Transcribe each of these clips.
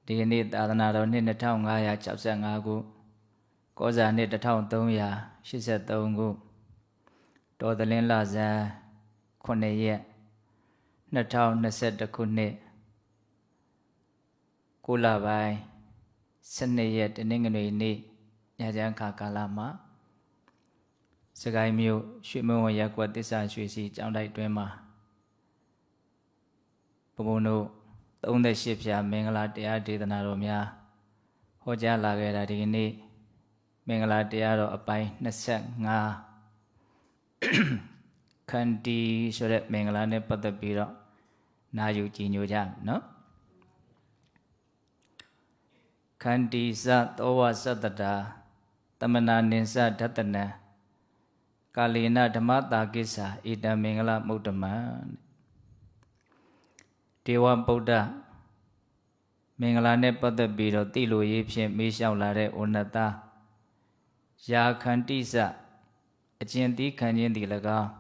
ဒီနေ့သာသနာတော်နှစ်2565ခုကောဇာနှစ်1383ခုတော်သလင်းလဇန်9ရက်2021ခုနှစ်9လပိုင်း12ရက်တနင်္ဂနွေနေ့ညချမ်းခါကာလမှာစကိုင်းမြို့ရွှေမုံဝရပ်ကွက်သစ္စာရွှေစီကျောင်းတိုက်တွင်မှာဘုံဘုံတို့38ဖြာမင်္ဂလာတရားဒေသနာတော်များဟောကြားလာခဲ့တာဒီကနေ့မင်္ဂလာတရားတော်အပိုင်း25ခန္တီဆိုတဲ့မင်္ဂလာနဲ့ပတ်သက်ပြီးတော့နာယူကြည်ညိုကြနော်ခန္တီသသောဝသတ္တတာတမနာနိသဒတနံကာလေနဓမ္မတာကိစ္ဆာဣတံမင်္ဂလမုဒ္ဓမံဒေဝဗုဒ္ဓမင်္ဂလာနဲ့ပတ်သက်ပြီးတော့တိလိုရေးဖြင့်မေးလျှောက်လာတဲ့ဩနတယာခန္တိစအကျင့်သီးခံခြင်းသည်၎င်း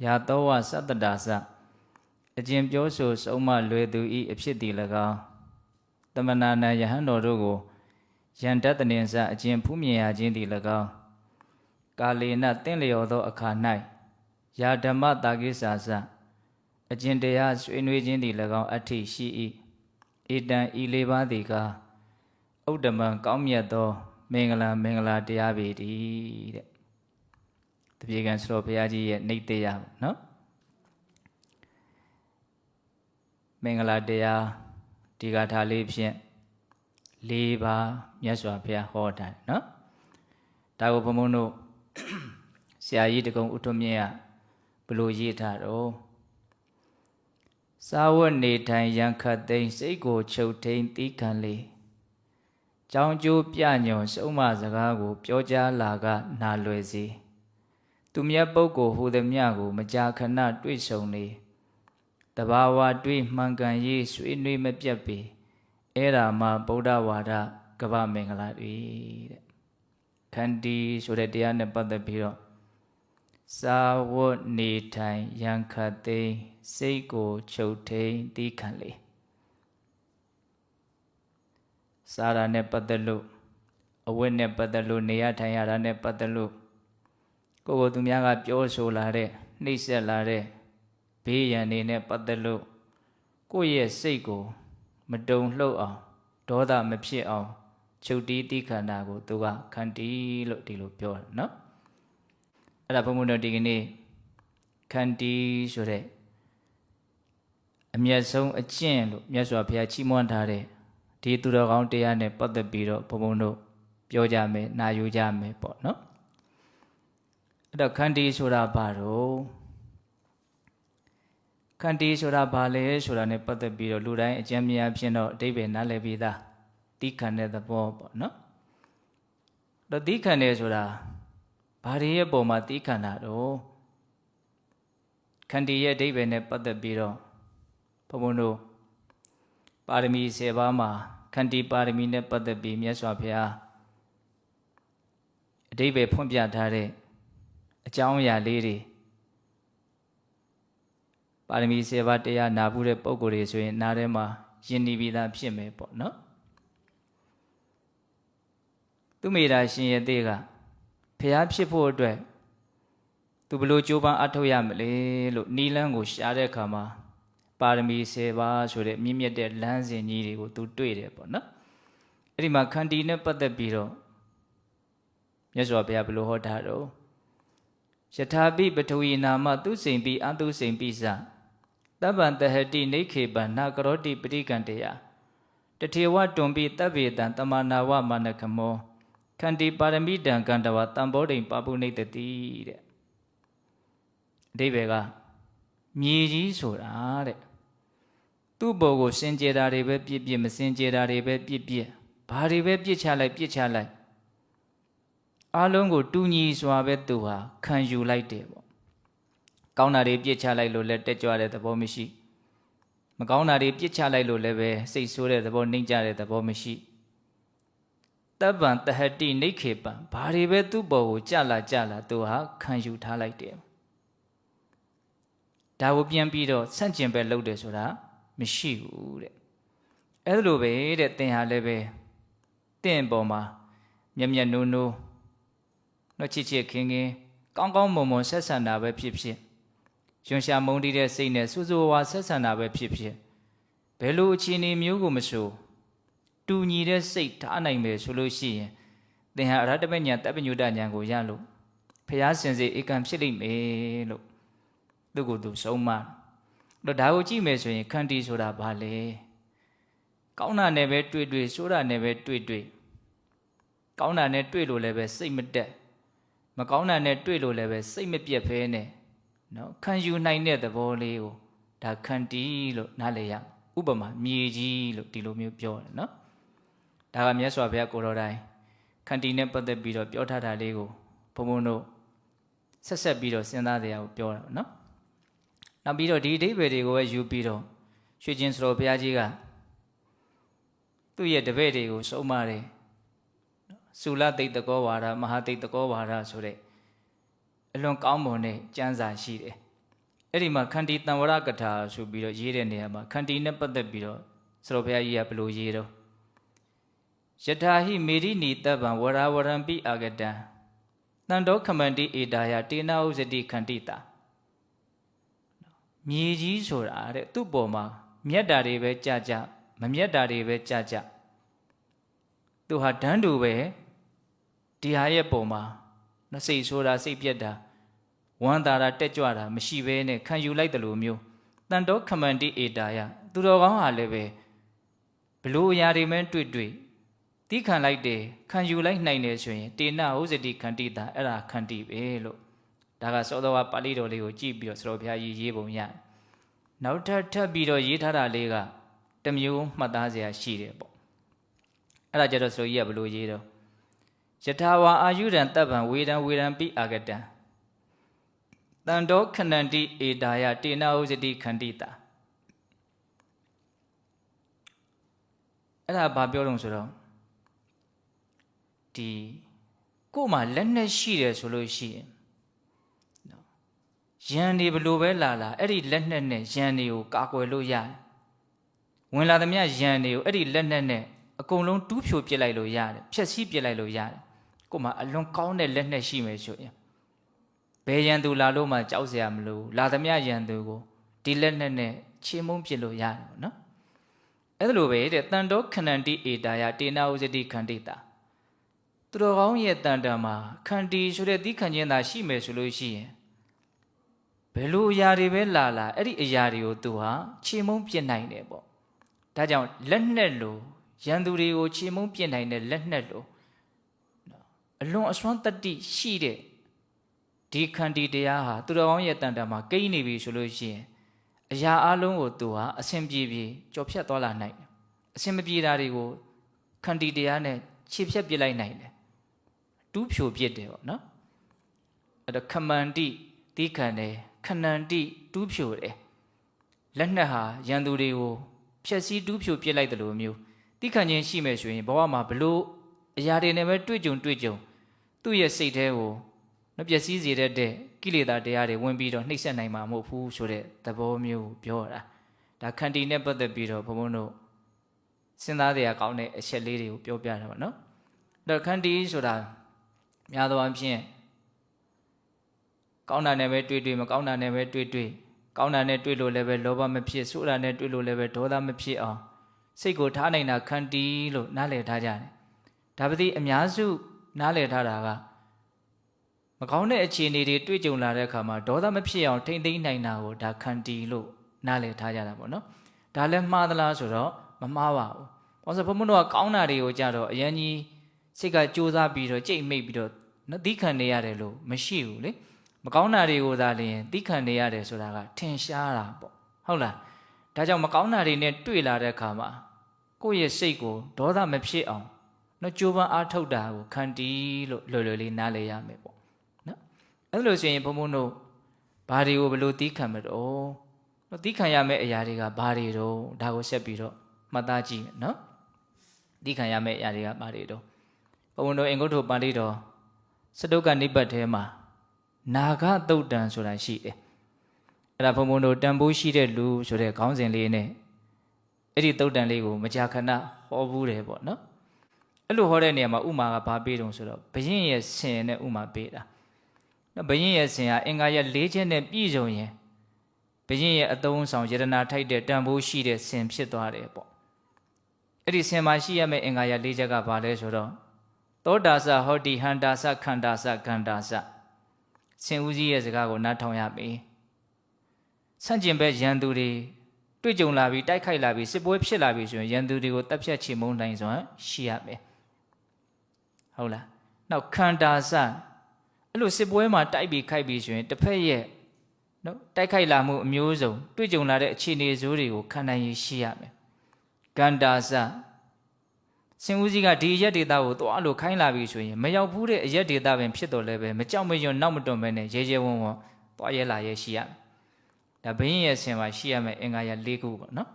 ယာသောဝသတ္တတာစအကျင့်ပြောဆိုဆုံးမလွယ်သူဤအဖြစ်သည်၎င်းတမနာနယဟန်တော်တို့ကိုယန္တတနင်္စအကျင့်ဖူးမြင်ရခြင်းသည်၎င်းကာလေနတင့်လျော်သောအခါ၌ယာဓမ္မတာကိစ္ဆာစအကျင့်တရားဆွေးနွေးခြင်းသည်၎င်းအထိရှိ၏ဣတံဤလေးပါးသည်ကဥဒ္ဓမံကောင်းမြတ်သောမင်္ဂလာတရားပေတည်းတဲ့တပြေကံဆိုတော်ဘုရားကြီးရဲ့နှိတ်သေးရနော်မင်္ဂလာတရားဒီဂါထာလေးဖြင့်၄ပါးမြတ်စွာဘုရားဟောတာနော်ဒါကိုဘုံဘုံတို့ဆရာကြီးတကုံဥထွမြင့်ကဘလို့ရေးထားတော့စာဝတ်နေထိုင်ရန်ခတ်သိမ်းစိတ်ကိုချုပ်ထိန်တီးခံလေကြောင်းကျိုးပြညွန်စုံမစကားကိုပြောကြားလာကနာလွယ်စေသူမြတ်ပုဂ္ဂိုလ်ဟူသည်မြကိုမကြာခဏတွေ့ဆုံနေတဘာဝတွေ့မှန်ကန်ရေးဆွေးနွေးမပြတ်ပေအဲ့ဒါမှဗုဒ္ဓဝါဒကဗ္ဗမင်္ဂလာတွေတဲ့ခန္တီဆိုတဲ့တရားနဲ့ပတ်သက်ပြီးတော့စာဝတ်နေထိုင်ရန်ခတ်သိမ်းစိတ်ကိုချုပ်ထိန်တီးခံလေစာရနဲ့ပတ်သက်လို့အဝတ်နဲ့ပတ်သက်လို့နေရထိုင်ရတာနဲ့ပတ်သက်လို့ကိုယ်သူများကပြောဆိုလာတဲ့နှိပ်စက်လာတဲ့ဘေးရန်တွေနဲ့ပတ်သက်လို့ကိုယ့်ရဲ့စိတ်ကိုမတုန်လှုပ်အောင်ဒေါသမဖြစ်အောင်ချုပ်တီးတီးခံတာကိုသူကခန္တီလို့ဒီလိုပြောတယ်နော်အဲ့ဒါဘုံဘုံတို့ဒီကနေ့ခန္တီဆိုတဲ့အမျက်ဆုံးအကျင့်လို့မြတ်စွာဘုရားချီးမွမ်းထားတဲ့ဒီသူတော်ကောင်းတရားနဲ့ပတ်သက်ပြီးတော့ဘုံဘုံတို့ပြောကြမယ်နာယူကြမယ်ပေါ့နော်အဲ့တော့ခန္တီဆိုတာဘာတော့ခန္တီဆိုတာဘာလဲဆိုတာနဲ့ပတ်သက်ပြီးတော့လူတိုင်းအကျဉ်းများဖြစ်တော့အတိပ္ပယ်နားလည်ပြီးသားတီးခံတဲ့သဘောပေါ့နော်တော့တီးခံတယ်ဆိုတာဘာတွေရဲ့ပုံမှာတီးခံတာတော့ခန္တီရဲ့အဓိပ္ပာယ်နဲ့ပတ်သက်ပြီးတော့ဘုံဘုံတို့ပါရမီ10ပါးမှာခန္တီပါရမီနဲ့ပတ်သက်ပြီးမြတ်စွာဘုရားအဓိပ္ပာယ်ဖွင့်ပြထားတဲ့အကြောင်းအရာလေးတွေပါရမီ10ပါးတရားနာဘူးတဲ့ပုံကိုယ်တွေဆိုရင်နားထဲမှာယဉ်နေပြီးသားဖြစ်မယ်ပေါ့နော်သူမိတာရှင်ရဲ့သေးကဘုရားဖြစ်ဖို့အတွက်သူဘလို့ကြိုးပမ်းအထောက်ရမလဲလို့နီလန်းကိုရှားတဲ့အခါမှာပါရမီ10ပါးဆိုတဲ့မြင့်မြတ်တဲ့လမ်းစဉ်ကြီးတွေကိုသူတွေ့တယ်ပေါ့နော်အဲ့ဒီမှာခန္တီနဲ့ပတ်သက်ပြီးတော့မြတ်စွာဘုရားဘလို့ဟောထားတော့ယထာပိပထဝီနာမသူစိန်ပိအတုစိန်ပိစတပ္ပံတဟတိနေခေပနာကရောတိပရိကံတယတထေဝတွန်ပိတဗ္ဗေတံတမနာဝမနခမောခန္တီပါရမီတံကန္တဝတံဘောဓိံပပုနေတတိတဲ့အဓိပ္ပာယ်ကမြေကြီးဆိုတာတဲ့သူ့ဘောကိုစင်ကြယ်တာတွေပဲပြစ်ပြစ်မစင်ကြယ်တာတွေပဲပြစ်ပြစ်ဘာတွေပဲပြစ်ချလိုက်အားလုံးကိုတူညီစွာပဲသူဟာခံယူလိုက်တယ်ပေါ့ကောင်းတာတွေပြစ်ချလိုက်လို့လည်းတက်ကြွတဲ့သဘောမရှိမကောင်းတာတွေပြစ်ချလိုက်လို့လည်းပဲစိတ်ဆိုးတဲ့သဘောနှိမ့်ကြတဲ့သဘောမရှိတပ္ပံတဟတိနေခေပံဘာတွေပဲသူ့ဘောကိုကြလာသူဟာခံယူထားလိုက်တယ်ဒါကိုပြန်ပြီးတော့ဆန့်ကျင်ပဲလုပ်တယ်ဆိုတာမရှိဘူးတဲ့ အဲ့လိုပဲတဲ့သင်ဟာလည်းပဲတင့်ပေါ်မှာမျက်မျက်နှိုးနှိုးနော်ချစ်ချစ်ခင်ခင်ကောင်းကောင်းမွန်မွန်ဆက်ဆံတာပဲဖြစ်ဖြစ်ရွှင်ရှာမုန်းတီးတဲ့စိတ်နဲ့စူးစူဝါဆက်ဆံတာပဲဖြစ်ဖြစ်ဘယ်လိုအခြေအနေမျိုးကိုမဆိုတူညီတဲ့စိတ်ထားနိုင်မယ်ဆိုလို့ရှိရင်သင်ဟာအရဟတမဉာဏ်တပ်ပညုတဉာဏ်ကိုရလို့ဖျားစင်စေဧကံဖြစ်လိမ့်မယ်လို့သူကိုယ်သူဆုံးမတော့ဒါကိုကြည့်မယ်ဆိုရင်ခန္တီဆိုတာဘာလဲကောင်းတာနဲ့ပဲတွေ့တွေ့ဆိုးတာနဲ့ပဲတွေ့တွေ့ကောင်းတာနဲ့တွေ့လို့လည်းပဲစိတ်မတက်မကောင်းတာနဲ့တွေ့လို့လည်းပဲစိတ်မပြတ်ဖဲနဲ့နော်ခံယူနိုင်တဲ့သဘောလေးကိုဒါခန္တီလို့နားလည်ရဥပမာမြေကြီးလို့ဒီလိုမျိုးပြောတယ်နော်ဒါကမြတ်စွာဘုရားကိုတော်တိုင်ခန္တီနဲ့ပတ်သက်ပြီးတော့ပြောထားတာလေးကိုဘုံဘုံတို့ဆက်ပြီးတော့စဉ်းစားတရားကိုပြောတာနော်နောက်ပြီးတော့ဒီအဓိပ္ပာယ်တွေကိုပဲယူပြီးတော့ရွှေကျင်စတော်ဘုရားကြီးကသူ့ရဲ့တပည့်တွေကိုဆုံးမတယ်သုလသိတ္တကောဝါဒမဟာသိတ္တကောဝါဒဆိုတဲ့အလွန်ကောင်းမွန်တဲ့ကျမ်းစာရှိတယ်အဲ့ဒီမှာခန္တီတံဝရကထာဆိုပြီးတော့ရေးတဲ့နေရာမှာခန္တီနဲ့ပတ်သက်ပြီးတော့စတော်ဘုရားကြီးကဘယ်လိုရေးတော့ယထာဟိမေရိနီတဗ္ဗံဝရဝရံပိအာဂတံတန်တောခမန္တိဧတာယတေနဥဇတိခန္တိတာမြေကြီးဆိုတာတဲ့သူ့ပေါ်မှာမြတ်တာတွေပဲကြကြမမြတ်တာတွေပဲကြကြသူဟာတန်းတူပဲဒီဟာရဲ့ပုံမှာနှစိတ်ဆိုတာစိတ်ပြက်တာဝမ်းသာတာတက်ကြွတာမရှိဘဲနဲ့ခံယူလိုက်တယ်လို့မျိုးတန်တောခမန္တိဧတာယသူတော်ကောင်းဟာလည်းပဲဘလို့အရာတွေမဲတွေ့တွေ့တိခံလိုက်တယ်ခံယူလိုက်နိုင်တယ်ဆိုရင်တေနဥဇတိခန္တိတာအဲ့ဒါခန္တိပဲလို့ဒါကစောတော်ကပါဠိတော်လေးကိုကြည့်ပြီးတော့စတော်ဘုရားကြီးရေးပုံရတယ်နောက်ထပ်ပြီးတော့ရေးထားတာလေးကတစ်မျိုးမှတ်သားစရာရှိတယ်ပေါ့အဲ့ဒါကြတော့ဆိုကြီးကဘလို့ရေးတော့ယထာဝါအာယုရံတပ္ပံဝေဒံပိအာဂတံတန်တောခဏန္တိဧတာယတေနဥဇတိခန္တိတာအဲ့ဒါဘာပြောလို့ဆိုတော့ဒီကို့မှာလက်နဲ့ရှိတယ်ဆိုလို့ရှိရင်ရန်တွေဘလို့ပဲလာအဲ့ဒီလက်နဲ့ရန်တွေကိုကာကွယ်လို့ရတယ်ဝင်လာသမျှရန်တွေကိုအဲ့ဒီလက်နဲ့အကုန်လုံးတူးဖြိုပစ်လိုက်လို့ရတယ်ဖြက်စီးပစ်လိုက်လို့ရတယ်ကို့မှာအလွန်ကောင်းတဲ့လက်နဲ့ရှိမယ်ဆိုရင်ဘယ်ရန်သူလာလို့မှကြောက်စရာမလိုလာသမျှရန်သူကိုဒီလက်နဲ့ချေမုန်းပစ်လို့ရတယ်ပေါ့နော်အဲ့လိုပဲတဲ့တန်တောခဏန္တိဧတာယတေနဥဇတိခန္တိတာသူတော်ကောင်းရဲ့တန်တံမှာခန္တီဆိုတဲ့သီးခံခြင်းသာရှိမယ်ဆိုလို့ရှိရင်ဘယ်လိုအရာတွေပဲလာအဲ့ဒီအရာတွေကိုသူဟာချေမုန်းပြစ်နိုင်တယ်ပေါ့ဒါကြောင့်လက်နဲ့လို့ရန်သူတွေကိုချေမုန်းပြစ်နိုင်တဲ့လက်နဲ့လို့အလွန်အစွမ်းတတ္တိရှိတဲ့ဒီခန္တီတရားဟာသူတော်ကောင်းရဲ့တန်တံမှာကိန်းနေပြီဆိုလို့ရှိရင်အရာအလုံးကိုသူဟာအစဉ်ပြေကြော်ဖြတ်သွားလာနိုင်တယ်အစဉ်မပြေတာတွေကိုခန္တီတရားနဲ့ခြေဖြတ်ပစ်လိုက်နိုင်တယ်တူးဖြိုပစ်တယ်ပေါ့နော်အဲ့တော့ခမန္တိတိခံတယ်ခဏန္တိတူးဖြိုတယ်လက်နက်ဟာရန်သူတွေကိုဖြက်စီးတူးဖြိုပစ်လိုက်တယ်လို့မျိုးတိခံခြင်းရှိမယ်ဆိုရင်ဘဝမှာဘလို့အရာတွေနဲ့ပဲတွေ့ကြုံသူ့ရဲ့စိတ်ထဲကိုမပျက်စီးစေတဲ့ကိလေသာတရားတွေဝင်ပြီးတော့နှိပ်စက်နိုင်မှာမဟုတ်ဘူးဆိုတဲ့သဘောမျိုးပြောတာဒါခန္တီနဲ့ပတ်သက်ပြီးတော့ဘုံဘုံတို့စဉ်းစားတရားကောင်းတဲ့အချက်လေးတွေကိုပြောပြတာပါနော်အဲ့တော့ခန္တီဆိုတာများသောအားဖြင့်ကောင်းတာနဲ့ပဲတွေ့မကောင်းတာနဲ့ပဲတွေ့ကောင်းတာနဲ့တွေ့လို့လည်းပဲလောဘမဖြစ်ဆိုးတာနဲ့တွေ့လို့လည်းပဲဒေါသမဖြစ်အောင်စိတ်ကိုထားနိုင်တာခန္တီလို့နားလည်ထားကြတယ်ဒါပတိအများစုနားလည်ထားတာကမကောင်းတဲ့အခြေအနေတွေတွေ့ကြုံလာတဲ့အခါမှာဒေါသမဖြစ်အောင်ထိမ့်သိမ်းနိုင်တာကိုဒါခန္တီလို့နားလည်ထားကြတာပေါ့နော်ဒါလည်းမှားသလားဆိုတော့မမှားပါဘူးဘာလို့ဘုံဘုံတို့ကကောင်းတာတွေကိုကြတော့အရင်ကြီးစိတ်ကကြိုးစားပြီးတော့ကြိတ်မိတ်ပြီးတော့သီးခံနေရတယ်လို့မရှိဘူးလေမကောင်းတာတွေကိုသာလျှင်သီးခံနေရတယ်ဆိုတာကထင်ရှားတာပေါ့ဟုတ်လားဒါကြောင့်မကောင်းတာတွေနဲ့တွေ့လာတဲ့အခါမှာကိုယ့်ရဲ့စိတ်ကိုဒေါသမဖြစ်အောင်နော်ကြိုးပမ်းအားထုတ်တာကိုခန္တီလို့လွယ်လွယ်လေးနားလည်ရမယ်ပေါ့နော်အဲ့လိုဆိုရင်ဘုံဘုံတို့ဘာတွေကိုဘယ်လိုသီးခံမတော့သီးခံရမယ့်အရာတွေကဘာတွေတော့ဒါကိုဆက်ပြီးတော့မှတ်သားကြည့်မယ်နော်သီးခံရမယ့်အရာတွေကဘာတွေတော့ဘုံဘုံတို့အင်္ဂုတ္တပါဠိတော်စတုကနိပတ်ထဲမှာနာဂသုတ်တံဆိုတာရှိတယ်အဲ့ဒါဘုံဘုံတို့တန်ဖိုးရှိတဲ့လူဆိုတဲ့ခေါင်းစဉ်လေးနဲ့ အဲ့ဒီတုတ်တန်လေးကိုမကြာခဏဟောဘူးတယ်ပေါ့နော်အဲ့လိုဟောတဲ့နေရာမှာဥမာကဘာပေးတုံဆိုတော့ဘယင်းရဲ့ဆင်နဲ့ဥမာပေးတာနော်ဘယင်းရဲ့ဆင်ဟာအင်္ဂါရ၄ချက်နဲ့ပြည့်စုံရင်ဘယင်းရဲ့အသုံးဆောင်ယတနာထိုက်တဲ့တန်ဖိုးရှိတဲ့ဆင်ဖြစ်သွားတယ်ပေါ့အဲ့ဒီဆင်မှာရှိရမယ့်အင်္ဂါရ၄ချက်ကဘာလဲဆိုတော့သောတာစဟောတိဟန္တာစခန္တာစဂန္တာစဆင်ဦးကြီးရဲ့စကားကိုနားထောင်ရမယ်ဆန့်ကျင်ဘက်ရန်သူတွေတွေ့ကြုံလာပြီးတိုက်ခိုက်လာပြီးစစ်ပွဲဖြစ်လာပြီးဆိုရင်ရန်သူတွေကိုတပ်ဖြတ်ချေမှုန်းနိုင်စွာရှိရမယ်ဟုတ်လားနောက်ခန္တာစအဲ့လိုစစ်ပွဲမှာတိုက်ပြီးခိုက်ပြီးဆိုရင်တစ်ဖက်ရဲ့နော်တိုက်ခိုက်လာမှုအမျိုးစုံတွေ့ကြုံလာတဲ့အခြေအနေဆိုးတွေကိုခံနိုင်ရရှိရမယ်ဂန္တာစဆင်ဦးကြီးကဒီရက်ဒေတာကိုသွားလို့ခိုင်းလာပြီဆိုရင်မရောက်ဘူးတဲ့အရက်ဒေတာပင်ဖြစ်တော်လဲပဲမကြောက်မရွံ့နောက်မတွန့်ပဲနဲ့ရဲရဲဝံ့ဝံ့သွားရဲလာရဲရှိရမယ်ဒါဘင်းရဲ့ဆင်မှာရှိရမယ်အင်္ဂါရ၄ခုပေါ့နော်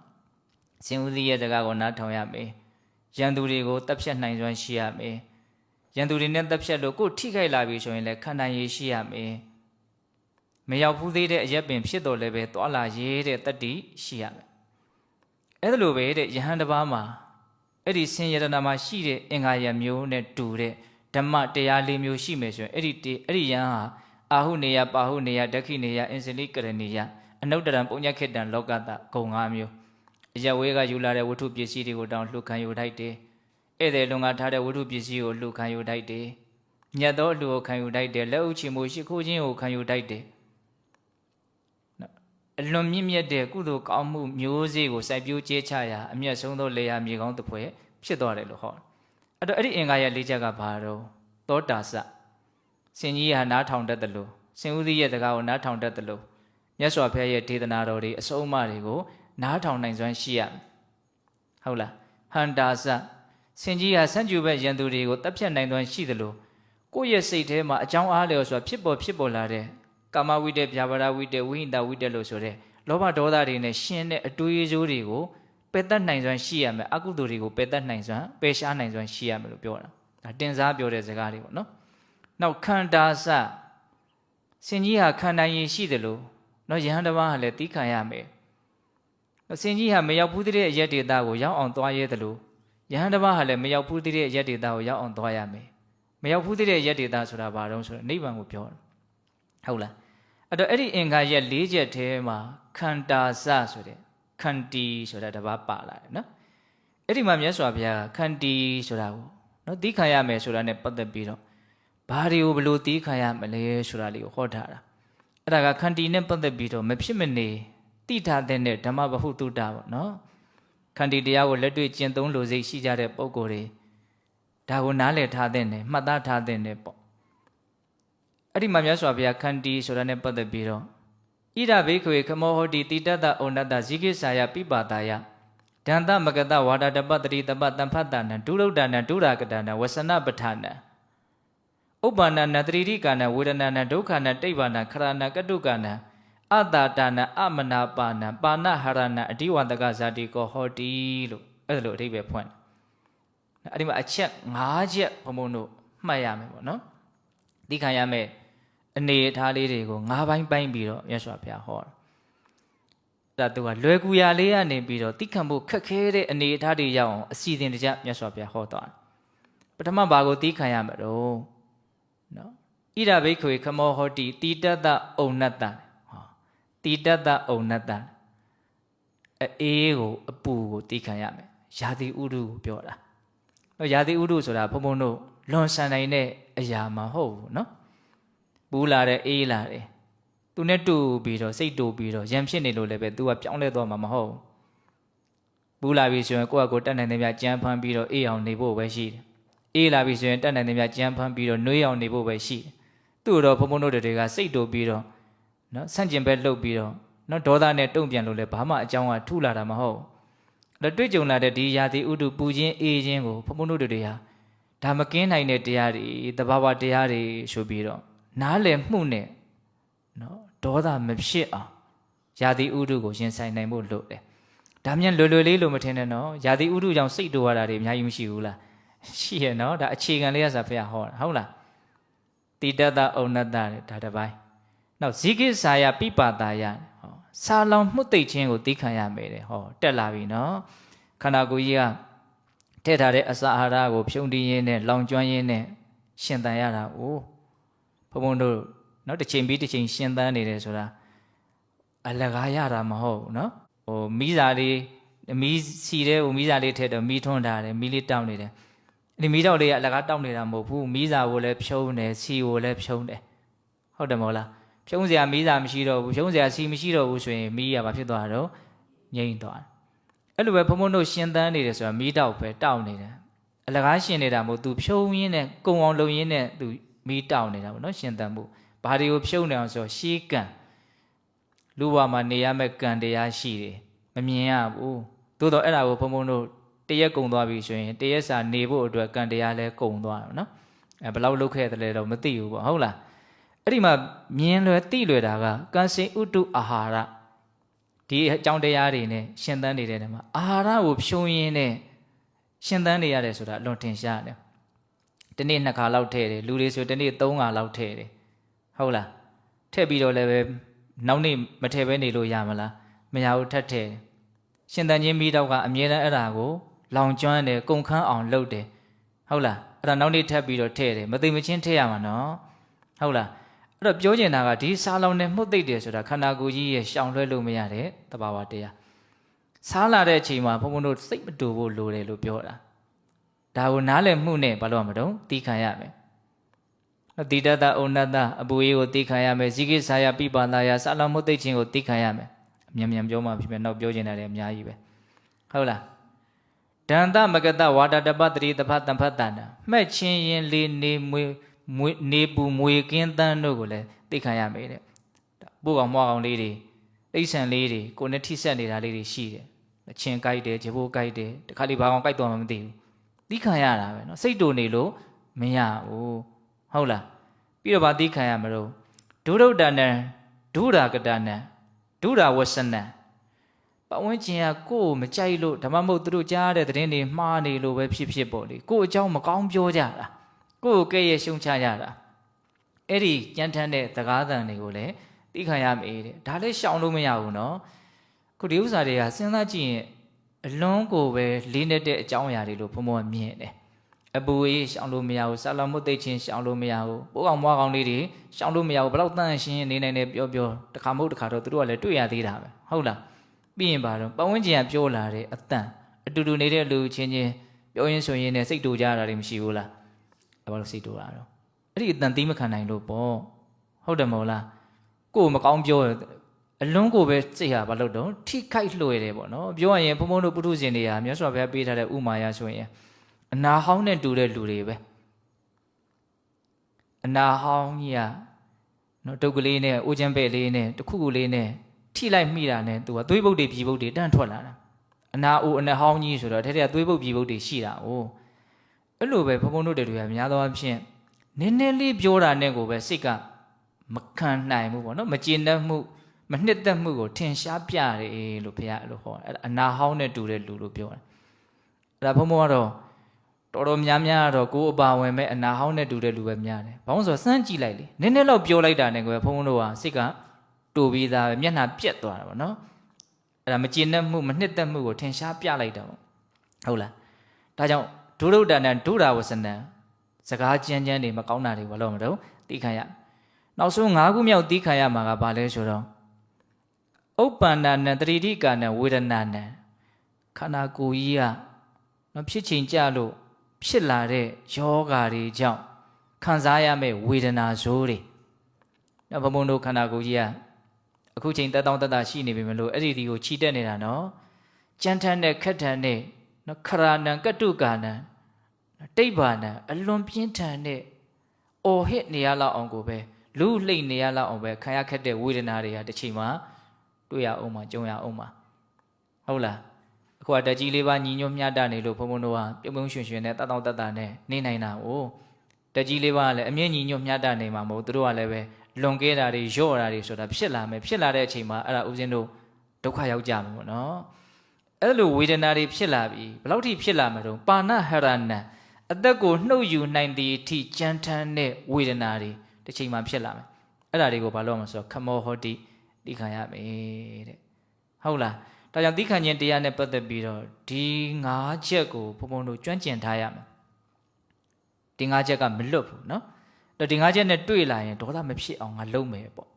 ဆင်ဦးကြီးရဲ့စကားကိုနားထောင်ရမယ်ရန်သူတွေကိုတပ်ဖြတ်နိုင်စွမ်းရှိရမယ်ရန်သူတွေနဲ့တပ်ဖြတ်လို့ကိုယ်ထိခိုက်လာပြီဆိုရင်လည်းခံနိုင်ရရှိရမယ်မရောက်ဘူးသေးတဲ့အရက်ပင်ဖြစ်တော်လဲပဲသွားလာရဲတဲ့တတ္တိရှိရမယ်အဲ့ဒါလိုပဲတဲ့ယဟန်တစ်ပါးမှာအဲ့ဒီဆင်ယတနာမှာရှိတဲ့အင်္ဂါရမျိုးနဲ့တူတဲ့ဓမ္မတရား၄မျိုးရှိမယ်ဆိုရင်အဲ့ဒီယဟန်ဟာအာဟုနေယပါဟုနေယဒက္ခိနေယအင်စလိကရဏီယအနုတ္တရံပုညခေတ္တံလောကတဂုံ၅မျိုးအရဝေးကယူလာတဲ့ဝတ္ထုပစ္စည်းတွေကိုတောင်းလှူခံယူထိုက်တယ်ဧည့်သည်လုံကထားတဲ့ဝတ္ထုပစ္စည်းကိုလှူခံယူထိုက်တယ်မြတ်သောအလှူကိုခံယူထိုက်တယ်လက်ဥချီမှုရှိခိုးခြင်းကိုခံယူထိုက်တယ်အလွန်မြင့်မြတ်တဲ့ကုသိုလ်ကောင်းမှုမျိုးစေ့ကိုစိုက်ပျိုးကျေးချရာအမျက်ဆုံးသောလေယာမြေကောင်းတစ်ဖွဲဖြစ်သွားတယ်လို့ဟောအဲ့တော့အဲ့ဒီအင်္ဂါရ၄ချက်ကဘာတော့သောတာစဆင်ကြီးဟာနားထောင်တတ်တယ်လို့ဆင်ဦးသီးရဲ့တကားကိုနားထောင်တတ်တယ်လို့မြတ်စွာဘုရားရဲ့ဒေသနာတော်တွေအဆုံးအမတွေကိုနားထောင်နိုင်စွမ်းရှိရမယ်ဟုတ်လားဟန္တာစဆင်ကြီးဟာစံကျူဘက်ရန်သူတွေကိုတပ်ဖြတ်နိုင်စွမ်းရှိတယ်လို့ကိုယ့်ရဲ့စိတ်ထဲမှာအကြောင်းအားလျော်စွာဖြစ်ပေါ်လာတဲ့ကာမဝိတ္တဗျာပါဒဝိတ္တဝိဟိတဝိတ္တလို့ဆိုတဲ့လောဘဒေါသတွေနဲ့ရှင်တဲ့အတွေးအကြိုးတွေကိုပယ်တတ်နိုင်စွမ်းရှိရမယ်အကုသိုလ်တွေကိုပယ်တတ်နိုင်စွမ်းပယ်ရှားနိုင်စွမ်းရှိရမယ်လို့ပြောတာဒါတင်စားပြောတဲ့စကားတွေပေါ့နော်နောက်ခန္တာစဆင်ကြီးဟာခန္ဓာရင်ရှိတယ်လို့နော်ယဟန်တစ်ပါးဟာလည်းသိခံရမယ်ဆင်ကြီးဟာမရောက်ဘူးတဲ့အရက်ဒေတာကိုရောက်အောင်သွားရဲတယ်လို့ယဟန်တစ်ပါးဟာလည်းမရောက်ဘူးတဲ့အရက်ဒေတာကိုရောက်အောင်သွားရမယ်မရောက်ဘူးတဲ့အရက်ဒေတာဆိုတာဘာတုံးဆိုတော့နိဗ္ဗာန်ကိုပြောတာဟုတ်လားအဲ့တော့အဲ့ဒီအင်္ဂါရက်၄ချက်ထဲမှာခန္တာစဆိုတဲ့ခန္တီဆိုတာတစ်ပါးပါလာတယ်နော်အဲ့ဒီမှာမြတ်စွာဘုရားခန္တီဆိုတာကိုနော်သိခံရမယ်ဆိုတာနဲ့ပတ်သက်ပြီးတော့ဘာတွေကိုဘယ်လိုသိခံရမလဲဆိုတာလေးကိုဟောထားတာအဲ့ဒါကခန္တီနဲ့ပတ်သက်ပြီးတော့မဖြစ်မနေတိထားတဲ့ဓမ္မဗဟုသုတပေါ့နော်ခန္တီတရားကိုလက်တွေ့ကျင့်သုံးလို့စိတ်ရှိကြတဲ့ပုဂ္ဂိုလ်တွေဒါကိုနားလည်ထားတဲ့နဲ့မှတ်သားထားတဲ့နဲ့ပေါ့အဲ့ဒီမှာမြတ်စွာဘုရားခန္တီဆိုတာနဲ့ပတ်သက်ပြီးတော့ဣဒဘိက္ခွေခမောဟောတိတိတတ္တဩနတ္တဇိကိစာယပိပါတာယဒန္တမကတဝါဒတပတ္တိတပတံဖတ္တနံဒုရုဒ္ဒနံဒုရာကတနံဝဆနပဋ္ဌာနံဥပ္ပန္နနတရိရိကနံဝေဒနာနံဒုက္ခနံတိဗ္ဗာနံခရဏကတုကနံအတ္တတာနံအမနာပါနံပါဏဟရဏံအဓိဝတကဇာတိကောဟောတိလို့အဲ့ဒါလိုအဓိပ္ပာယ်ဖွင့်အဲ့ဒီမှာအချက်၅ချက်ဘုံဘုံတို့မှတ်ရမယ်ပေါ့နော်သိခံရမယ်အနေအထားလေးတွေကို၅ပိုင်းပိုင်းပြီးတော့မြတ်စွာဘုရားဟောတာဒါသူကလွယ်ကူရာလေးကနေပြီးတော့သိခံဖို့ခက်ခဲတဲ့အနေအထားတွေရောက်အောင်အစီအစဉ်တကျမြတ်စွာဘုရားဟောသွားတယ်ပထမဘာကိုသိခံရမှာတော့နော်ဣဒဘိက္ခွေခမောဟောတိတိတတ္တဩနတ္တဟောတိတတ္တဩနတ္တအေးကိုအပူကိုသိခံရမယ်ယာတိဥဒုကိုပြောတာနော်ယာတိဥဒုဆိုတာဘုံဘုံတို့လွန်ဆန်နိုင်တဲ့အရာမဟုတ်ဘူးနော်ပူလာတဲ့အေးလာတယ်သူနဲ့တူပြီးတော့စိတ်တူပြီးတော့ရံဖြစ်နေလို့လည်းပဲ तू ကပြောင်းလဲသွားမှာမဟုတ်ပူလာပြီဆိုရင်ကိုယ့်အကိုတက်နိုင်တဲ့မြကြမ်းဖမ်းပြီးတော့အေးအောင်နေဖို့ပဲရှိတယ်အေးလာပြီဆိုရင်တက်နိုင်တဲ့မြကြမ်းဖမ်းပြီးတော့နှွေးအောင်နေဖို့ပဲရှိတယ်သူ့တော့ဘုံဘုံတို့တွေကစိတ်တူပြီးတော့နော်ဆန့်ကျင်ဘက်လှုပ်ပြီးတော့နော်ဒေါသနဲ့တုံ့ပြန်လို့လည်းဘာမှအကြောင်းကထုလာတာမဟုတ်တော့တွေ့ကြုံလာတဲ့ဒီယာတိဥဒုပူခြင်းအေးခြင်းကိုဘုံဘုံတို့တွေဟာဒါမကင်းနိုင်တဲ့တရားတွေတဘာဝတရားတွေဆိုပြီးတော့နားလည်မှုနဲ့နော်ဒေါသမဖြစ်အောင်ယာတိဥဒုကိုရင်ဆိုင်နိုင်ဖို့လိုတယ်ဒါမြန်လွယ်လွယ်လေးလို့မထင်နဲ့နော်ယာတိဥဒုကြောင့်စိတ်တူရတာတွေအများကြီးမရှိဘူးလားရှိရနော်ဒါအခြေခံလေးရစာဖះဟောတာဟုတ်လားတိတတ္တဩနတ္တတဲ့ဒါတစ်ပိုင်းနောက်ဇိကိစာယပိပါတာယဟောစာလောင်မှုတ်သိခြင်းကိုသိခံရမယ်တဲ့ဟောတက်လာပြီနော် ခန္ဓာကိုယ်ကြီးကထည့်ထားတဲ့အစာအာဟာရကိုဖြုံတီးရင်းနဲ့လောင်ကျွမ်းရင်းနဲ့ရှင်သန်ရတာ။အိုးဘုံဘုံတို့နော်တစ်ချိန်ပြီးတစ်ချိန်ရှင်သန်နေတယ်ဆိုတာအလကားရတာမဟုတ်နော်ဟိုမီးစာလေးမီးစီတဲ့ဟိုမီးစာလေးထည့်တော့မီးထွန်းထားတယ်မီးလေးတောက်နေတယ်ဒီမီးတောက်လေးကအလကားတောက်နေတာမဟုတ်ဘူးမီးစာကိုလည်းဖြုံးတယ်စီကိုလည်းဖြုံးတယ်ဟုတ်တယ်မဟုတ်လားဖြုံးစရာမီးစာမရှိတော့ဘူးဖြုံးစရာစီမရှိတော့ဘူးဆိုရင်မီးရဘာဖြစ်သွားတော့ငြိမ့်သွားတယ်အဲ့လိုပဲဘုံဘုံတို့ရှင်သန်နေတယ်ဆိုတာမီးတောက်ပဲတောက်နေတယ်အလကားရှင်နေတာမဟုတ်သူဖြုံးရင်းနဲ့ကုံအောင်လုံရင်းနဲ့သူမီးတောက်နေတာပေါ့နော်ရှင်သန်မှုဘာတွေကိုဖြုံးနေအောင်ဆိုရှေးကံလူဘဝမှာနေရမယ့်ကံတရားရှိတယ်မမြင်ရဘူးသို့တော့အဲ့ဒါကိုဘုံဘုံတို့တရက်ကုံသွားပြီဆိုရင်တရက်စာနေဖို့အတွက်ကံတရားလဲကုံသွားတယ်နော်ဘယ်လောက်လုပ်ခဲ့တယ်လဲတော့မသိဘူးပေါ့ဟုတ်လားအဲ့ဒီမှာမြင်လွယ်သိလွယ်တာကကံစိဥတုအာဟာရဒီအကြောင်းတရားတွေနဲ့ရှင်သန်နေတဲ့နေမှာအာဟာရကိုဖြုံရင်းနဲ့ရှင်သန်နေရတယ်ဆိုတာအလွန်ထင်ရှားတယ်တနေ့2ခါလောက်ထည့်တယ်လူတွေဆိုတနေ့3ခါလောက်ထည့်တယ်ဟုတ်လားထည့်ပြီးတော့လည်းပဲနောက်နေ့မထည့်ဘဲနေလို့ရမလားမရဘူးထပ်ထည့်ရှင်သန်ခြင်းမိတော့ကအမြဲတမ်းအဲ့ဒါကိုလောင်ကျွမ်းတယ်ကုန်ခန်းအောင်လုပ်တယ်ဟုတ်လားအဲ့ဒါနောက်နေ့ထပ်ပြီးတော့ထည့်တယ်မသိမချင်းထည့်ရမှာနော်ဟုတ်လားအဲ့တော့ပြောချင်တာကဒီစားလောင်နဲ့မှုတ်သိပ်တယ်ဆိုတာခန္ဓာကိုယ်ကြီးရဲ့ရှောင်လွှဲလို့မရတဲ့သဘာဝတရားစားလာတဲ့အချိန်မှာဘုံဘုံတို့စိတ်မတူဖို့လိုတယ်လို့ပြောတာဒါကိုနားလည်မှုနဲ့ဘာလို့မတော့သိခံရမယ်တိတတဩနတအပူရေးကိုသိခံရမယ်ဇိကိစာယပိပါဒာယစားလောင်မှုတ်သိပ်ခြင်းကိုသိခံရမယ်အမြန်ပြောမှဖြစ်မယ်နောက်ပြောချင်တယ်အများကြီးပဲဟုတ်လားဒန္တမကတဝါဒတပတ္တိတဖတ်တံဖတ်တန္တမှက်ချင်းရင်လေးနေမွေနေပူမွေကင်းတန်းတို့ကိုလည်းသိခံရမယ်တဲ့ပို့ကောင်မွားကောင်လေးတွေအိဆန်လေးတွေကိုနဲ့ထိဆက်နေတာလေးတွေရှိတယ်အချင်းကြိုက်တယ်ဂျပိုးကြိုက်တယ်တခါလေးဘာကောင်ကြိုက်သွားမှမသိဘူးသိခံရတာပဲเนาะစိတ်တူနေလို့မရဘူးဟုတ်လားပြီးတော့ဗာသိခံရမလို့ဒုဒုဒ္ဒနံဒုရာကတနံဒုရာဝဆနံပတ်ဝန်းကျင်ကကိုယ်မကြိုက်လို့ဓမ္မမဟုတ်သူတို့ကြားတဲ့သတင်းတွေမှားနေလို့ပဲဖြစ်ပေါ့လေကိုယ်အကြောင်းမကောင်းပြောကြတာကိုယ်ကဲ့ရဲ့ရှုံချရတာအဲ့ဒီကြမ်းထမ်းတဲ့သကားသံတွေကိုလည်းသိခံရမေးတဲ့ဒါလည်းရှောင်လို့မရဘူးเนาะခုဒီဥစ္စာတွေကစဉ်းစားကြည့်ရင်အလွန်ကိုပဲလေးနဲ့တဲ့အကြောင်းအရာတွေလို့ဘုံဘုံကမြင်တယ်အပူရေးရှောင်လို့မရဘူးဆာလောင်မုတ်သိချင်းရှောင်လို့မရဘူးပိုးကောင်မွားကောင်လေးတွေရှောင်လို့မရဘူးဘလောက်တန့်ရှင်းနေနိုင်တယ်ပြောတခါမဟုတ်တခါတော့သူတို့ကလည်းတွေ့ရသေးတာပဲဟုတ်လားပြီးရင်ပါတော့ပတ်ဝန်းကျင်ကပြောလာတဲ့အတန်အတူတူနေတဲ့လူချင်းချင်းပြောရင်းဆိုရင်လည်းစိတ်တူကြတာတွေမရှိဘူးလားဘာလို့စိတ်တူတာတော့အဲ့ဒီအတန်သိမခံနိုင်လို့ပေါ့ဟုတ်တယ်မဟုတ်လားကိုယ်မကောင်းပြောအလွန်ကိုပဲစိတ်ဟာဘာလို့တော့ထိခိုက်လွှဲတယ်ပေါ့နော်ပြောရရင်ဘုံဘုံတို့ပုထုဇဉ်တွေဟာမြတ်စွာဘုရားပေးထားတဲ့ဥမာယဆိုရင်အနာဟောင်းနဲ့တူတဲ့လူတွေပဲအနာဟောင်းကြီးကနော်တုတ်ကလေးနဲ့အိုးချမ်းပဲ့လေးနဲ့တခုခုလေးနဲ့ထိလိုက်မိတာနဲ့သူကသွေးပုတ်တွေပြည်ပုတ်တွေတန့်ထွက်လာတာအနာအိုအနာဟောင်းကြီးဆိုတော့ထဲထဲသွေးပုတ်ပြည်ပုတ်တွေရှိတာ哦အဲ့လိုပဲဘုံဘုံတို့တွေကများသောအားဖြင့်နည်းနည်းလေးပြောတာနဲ့ကိုပဲစိတ်ကမခံနိုင်ဘူးပေါ့နော်မကျေနပ်မှုမနှစ်သက်မှုကိုထင်ရှားပြတယ်လို့ဘုရားအဲ့လိုဟောအဲ့အနာဟောင်းနဲ့တူတဲ့လူလို့ပြောတယ်အဲ့ဒါဘုံဘုံကတော့တော်တော်များများတော့ကိုယ်အပါဝင်မဲ့အနာဟောင်းနဲ့တူတဲ့လူပဲများတယ်ဘာလို့ဆိုတော့စမ်းကြည့်လိုက်လေနည်းနည်းတော့ပြောလိုက်တာနဲ့ကိုယ်ဘုံဘုံတို့ကစိတ်ကတူပြီးသားပဲမျက်နှာပြက်သွားတာပေါ့နော်အဲ့ဒါမကျေနပ်မှုမနှစ်သက်မှုကိုထင်ရှားပြလိုက်တာပေါ့ဟုတ်လားဒါကြောင့်ဒုရုဒ္ဒနံဒုရာဝဆနံစကားကြမ်းတွေမကောင်းတာတွေဘာလို့မတော့သိခံရနောက်ဆုံး၅ခုမြောက်သိခံရမှာကဘာလဲဆိုတော့ဥပ္ပန္နနံတတိတိကာနံဝေဒနာနံခန္ဓာကိုယ်ကြီးကနော်ဖြစ်ချိန်ကြလို့ဖြစ်လာတဲ့ယောဂါတွေကြောင့်ခံစားရမယ့်ဝေဒနာဆိုးတွေနော်ဘုံဘုံတို့ခန္ဓာကိုယ်ကြီးကအခုချိန်တက်တောင့်တက်တာရှိနေပြီမလို့အဲ့ဒီဒီကိုခြိတက်နေတာနော်ကြမ်းထမ်းတဲ့ခက်ထန်တဲ့နော်ခရာနံကတုကာနံတိဗ္ဗာနံအလွန်ပြင်းထန်တဲ့အော်ဟစ်နေရလောက်အောင်ကိုပဲလူလှိမ့်နေရလောက်အောင်ပဲခံရခက်တဲ့ဝေဒနာတွေကတစ်ချိန်မှာတွေ့ရအောင်မှာကြုံရအောင်မှာဟုတ်လားအခုကတက်ကြီးလေးပါညီညွတ်မျှတနေလို့ဘုံဘုံတို့ကပြုံးရွှင်ရွှင်နဲ့တတ်တောင့်တတ်တာနဲ့နေနိုင်တာ哦တက်ကြီးလေးပါကလည်းအမြင့်ညီညွတ်မျှတနေမှာမဟုတ်သူတို့ကလည်းပဲလွန်ကဲတာတွေရော့တာတွေဆိုတာဖြစ်လာမယ်ဖြစ်လာတဲ့အချိန်မှာအဲ့ဒါဥစဉ်တို့ဒုက္ခရောက်ကြမှာပေါ့နော်အဲ့လိုဝေဒနာတွေဖြစ်လာပြီဘယ်လောက်ထိဖြစ်လာမှာတော့ပါဏဟရဏံအသက်ကိုနှုတ်ယူနိုင်သည့်အထိကြမ်းတမ်းတဲ့ဝေဒနာတွေတစ်ချိန်မှာဖြစ်လာမယ်အဲ့ဒါတွေကိုဘာလို့မဆိုတော့ခမောဟောတိသိခံရမယ်တဲ့ဟုတ်လား ဒါကြောင့်သီးခံခြင်းတရားနဲ့ပတ်သက်ပြီးတော့ဒီ၅ချက်ကိုဘုံဘုံတို့ကျွမ်းကျင်ထားရမယ်ဒီ၅ချက်ကမလွတ်ဘူးနော်တော့ဒီ၅ချက်နဲ့တွေ့လာရင်ဒေါသမဖြစ်အောင်ငါလုပ်မယ်ပေါ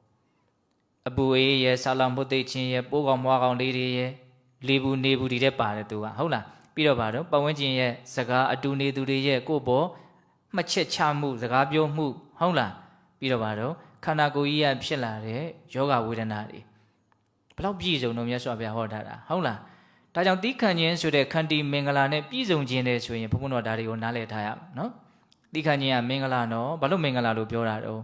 ့အပူအေးရဲ့ဆာလောင်မှုသိချင်းရဲ့ပိုးကောင်မွားကောင်လေးတွေရဲ့လေဘူးနေဘူးဒီတဲ့ပါတယ်သူကဟုတ်လားပြီးတော့ပါတော့ပတ်ဝန်းကျင်ရဲ့စကားအတူနေသူတွေရဲ့ကိုယ့်ဘောမှတ်ချက်ချမှုစကားပြောမှုဟုတ်လားပြီးတော့ပါတော့ခန္ဓာကိုယ်ကြီးရဖြစ်လာတဲ့ယောဂဝေဒနာတွေဘလောက်ပြည့်စုံတော့မြတ်စွာဘုရားဟောထားတာဟုတ်လားဒါကြောင့်သီးခံခြင်းဆိုတဲ့ခန္တီမင်္ဂလာနဲ့ပြည့်စုံခြင်းတဲ့ဆိုရင်ဘုန်းဘုန်းတော်ဒါတွေကိုနားလည်ထားရမယ်နော်သီးခံခြင်းကမင်္ဂလာနော်ဘာလို့မင်္ဂလာလို့ပြောတာတော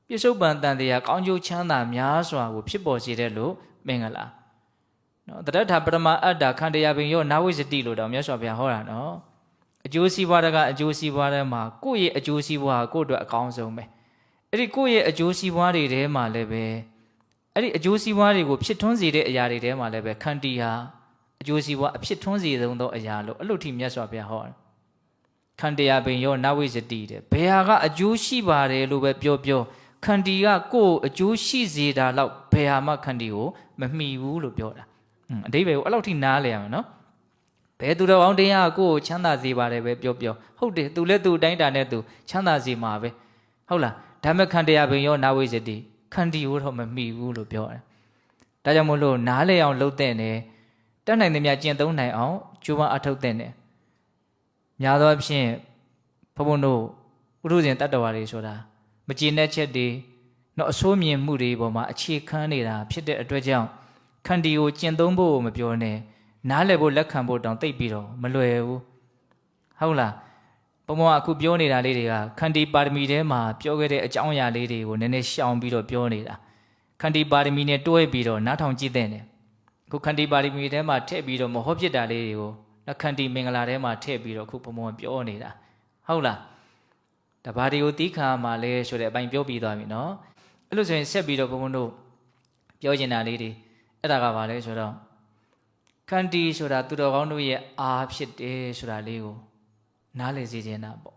့ပြစ္ဆုတ်ပန်တန်တရားကောင်းကျိုးချမ်းသာများစွာကိုဖြစ်ပေါ်စေတဲ့လို့မင်္ဂလာနော်တရထပရမအတ္တခန္တရားပင်ရောနာဝိစတိလို့တော့မြတ်စွာဘုရားဟောတာနော်အကျိုးစီးပွားကအကျိုးစီးပွားထဲမှာကိုယ့်ရဲ့အကျိုးစီးပွားကိုယ့်အတွက်အကောင်းဆုံးပဲအဲ့ဒီကိုယ့်ရဲ့အကျိုးစီးပွားတွေထဲမှာလည်းပဲအဲ့ဒီအကျိုးစီးပွားတွေကိုဖြစ်ထွန်းစေတဲ့အရာတွေထဲမှာလည်းပဲခန္တီဟာအကျိုးစီးပွားအဖြစ်ထွန်းစေဆုံးသောအရာလို့အဲ့လိုထိမြတ်စွာဘုရားဟောတယ်ခန္တရားပင်ရောနာဝိစတိတဲ့ဘယ်ဟာကအကျိုးရှိပါတယ်လို့ပဲပြောခန္တီကကိုယ့်အကျိုးရှိစေတာလောက်ဘယ်ဟာမှခန္တီကိုမမှီဘူးလို့ပြောတာအဓိပ္ပာယ်ကိုအဲ့လောက်ထိနားလည်ရမယ်နော်ဘယ်သူတော်ကောင်းတရားကိုယ့်ကိုချမ်းသာစေပါတယ်ပဲပြောဟုတ်တယ်သူလည်းသူအတိုင်းတာနဲ့သူချမ်းသာစေမှာပဲဟုတ်လားဒါမဲ့ခန္တရားပင်ရောနာဝိစတိခန္တီကိုတော့မမှီဘူးလို့ပြောတယ်ဒါကြောင့်မို့လို့နားလည်အောင်လုပ်တဲ့နဲ့တတ်နိုင်သမျှကျင့်သုံးနိုင်အောင်ကြိုးပမ်းအထောက်တဲ့နဲ့များသောအားဖြင့်ဘုန်းဘုန်းတို့ဥရုဇဉ်တတ္တဝါတွေဆိုတာမကျေနပ်ချက်တွေတော့အဆိုးမြင်မှုတွေပေါ်မှာအခြေခံနေတာဖြစ်တဲ့အတွက်ကြောင့်ခန္တီကိုကျင့်သုံးဖို့မပြောနဲ့နားလည်ဖို့လက်ခံဖို့တောင်သိပ်ပြီးတော့မလွယ်ဘူးဟုတ်လားဘုံဘုံအခုပြောနေတာလေးတွေကခန္တီပါရမီထဲမှာပြောခဲ့တဲ့အကြောင်းအရာလေးတွေကိုနည်းနည်းရှောင်ပြီးတော့ပြောနေတာခန္တီပါရမီနဲ့တွဲပြီးတော့နားထောင်ကြည့်တဲ့နဲ့အခုခန္တီပါရမီထဲမှာထည့်ပြီးတော့မဟောဖြစ်တာလေးတွေကိုခန္တီမင်္ဂလာထဲမှာထည့်ပြီးတော့အခုဘုံဘုံပြောနေတာဟုတ်လားတဘာတွေကိုတီးခါမှာလဲဆိုတဲ့အပိုင်းပြောပြီးသွားပြီနော်အဲ့လိုဆိုရင်ဆက်ပြီးတော့ဘုံဘုံတို့ပြောချင်တာလေးတွေအဲ့ဒါကဘာလဲဆိုတော့ခန္တီဆိုတာသူတော်ကောင်းတို့ရဲ့အားဖြစ်တယ်ဆိုတာလေးကိုနားလည်စေချင်တာပေါ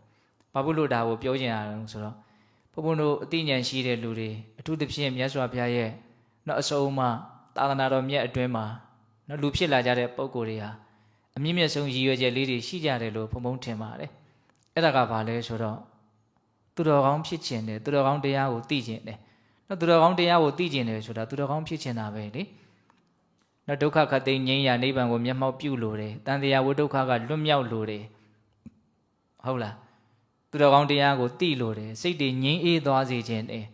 ့ဘာဖြစ်လို့ဒါကိုပြောချင်ရအောင်ဆိုတော့ဘုံဘုံတို့အသိဉာဏ်ရှိတဲ့လူတွေအထူးသဖြင့်မြတ်စွာဘုရားရဲ့နောက်အစုံမှသာသနာတော်မြတ်အတွင်းမှာနော်လူဖြစ်လာကြတဲ့ပုံကိုယ်တွေဟာအမြင့်မြတ်ဆုံးရည်ရွယ်ချက်လေးတွေရှိကြတယ်လို့ဘုံဘုံထင်ပါတယ်အဲ့ဒါကဘာလဲဆိုတော့သူတော်ကောင်းဖြစ်ခြင်းတယ်သူတော်ကောင်းတရားကိုသိခြင်းတယ်နော်သူတော်ကောင်းတရားကိုသိခြင်းတယ်ဆိုတာသူတော်ကောင်းဖြစ်ခြင်းတာပဲလေနော်ဒုက္ခခတ်သိမ်းငြိမ်းရာနိဗ္ဗာန်ကိုမျက်မှောက်ပြုလို့တယ်တန်တရားဝိဒုက္ခကလွတ်မြောက်လို့တယ်ဟုတ်လားသူတော်ကောင်းတရားကိုသိလို့တယ်စိတ်တွေငြိမ်းအေးသွားစေခြင်းတယ်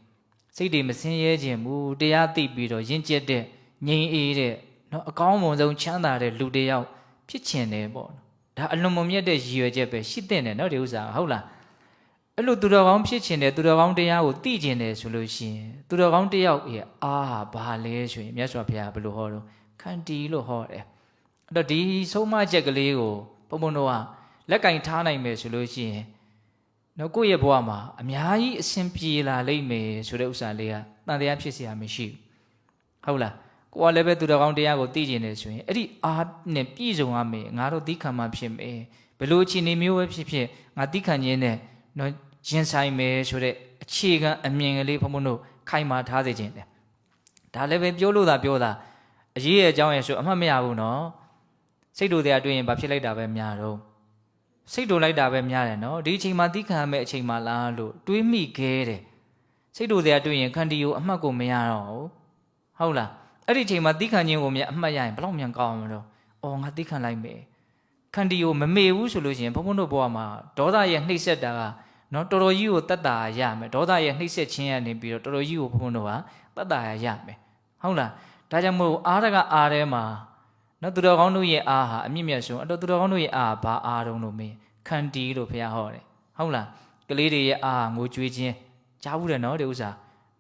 စိတ်တွေမဆင်းရဲခြင်းဘူးတရားသိပြီးတော့ယဉ်ကျေးတဲ့ငြိမ်းအေးတဲ့နော်အကောင်းမွန်ဆုံးချမ်းသာတဲ့လူတစ်ယောက်ဖြစ်ခြင်းတယ်ပေါ့ဒါအလွန်မမြတ်တဲ့ရည်ရွယ်ချက်ပဲရှိတဲ့နဲ့နော်ဒီဥစ္စာဟုတ်လားအဲ့လိုသူတော်ကောင်းဖြစ်ခြင်းတယ်သူတော်ကောင်းတရားကိုသိခြင်းတယ်ဆိုလို့ရှိရင်သူတော်ကောင်းတစ်ယောက်ရဲ့အားဘာလဲဆိုရင်မြတ်စွာဘုရားဘယ်လိုဟောတော့ခန္တီလို့ဟောတယ်အဲ့တော့ဒီဆုံးမချက်ကလေးကိုဘုံဘုံတို့ကလက်ကင်ထားနိုင်မယ်ဆိုလို့ရှိရင်နော်ကိုယ့်ရဲ့ဘဝမှာအများကြီးအဆင်ပြေလာလိမ့်မယ်ဆိုတဲ့ဥစ္စာလေးကတန်တရားဖြစ်เสียမရှိဘူးဟုတ်လားကိုယ်ကလည်းပဲသူတော်ကောင်းတရားကိုသိကျင်တယ်ဆိုရင်အဲ့ဒီအားနဲ့ပြည့်စုံရမယ်ငါတို့သီးခံမှဖြစ်မယ်ဘယ်လိုအခြေအနေမျိုးပဲဖြစ်ဖြစ်ငါသီးခံခြင်းနဲ့နော်ရင်ဆိုင်မယ်ဆိုတဲ့အခြေခံအမြင်ကလေးဘုံဘုံတို့ခိုင်မာထားစေခြင်းတယ်ဒါလည်းပဲပြောလို့သာပြောတာအရေးရဲ့အကြောင်းရဲ့ဆိုအမှတ်မရဘူးနော်စိတ်တို့တရားတွေ့ရင်ဘာဖြစ်လိုက်တာပဲများတော့စိတ်တို့လိုက်တာပဲများတယ်နော်ဒီအချိန်မှာသီးခံရမယ့်အချိန်မှာလားလို့တွေးမိခဲ့တယ်စိတ်တို့တရားတွေ့ရင်ခန္တီကိုအမှတ်ကိုမရတော့ဘူးဟုတ်လားအဲ့ဒီအချိန်မှာသီးခံခြင်းကိုမြန်အမှတ်ရရင်ဘလောက်မြန်ကောင်းမှာတော့အော်ငါသီးခံလိုက်မယ်ခန္တီကိုမမေ့ဘူးဆိုလို့ရှိရင်ဘုံဘုံတို့ဘဝမှာဒေါသရဲ့နှိမ့်ဆက်တာကနော်တော်တော်ကြီးကိုတတ်တာရမယ်ဒေါသရဲ့နှိမ့်ဆက်ခြင်းရနေပြီးတော့တော်တော်ကြီးကိုဘုံဘုံတို့ကတတ်တာရမယ်ဟုတ်လားဒါကြောင့်မို့အားတကအားထဲမှာနော်သူတော်ကောင်းတို့ရဲ့အားဟာအမြင့်မြတ်ဆုံးအဲ့တော့သူတော်ကောင်းတို့ရဲ့အားဘာအားတုံးလို့မင်းခန္တီလို့ဘုရားဟောတယ်ဟုတ်လားကလေးတွေရဲ့အားငိုကြွေးခြင်းကြားဘူးတယ်နော်ဒီဥစ္စ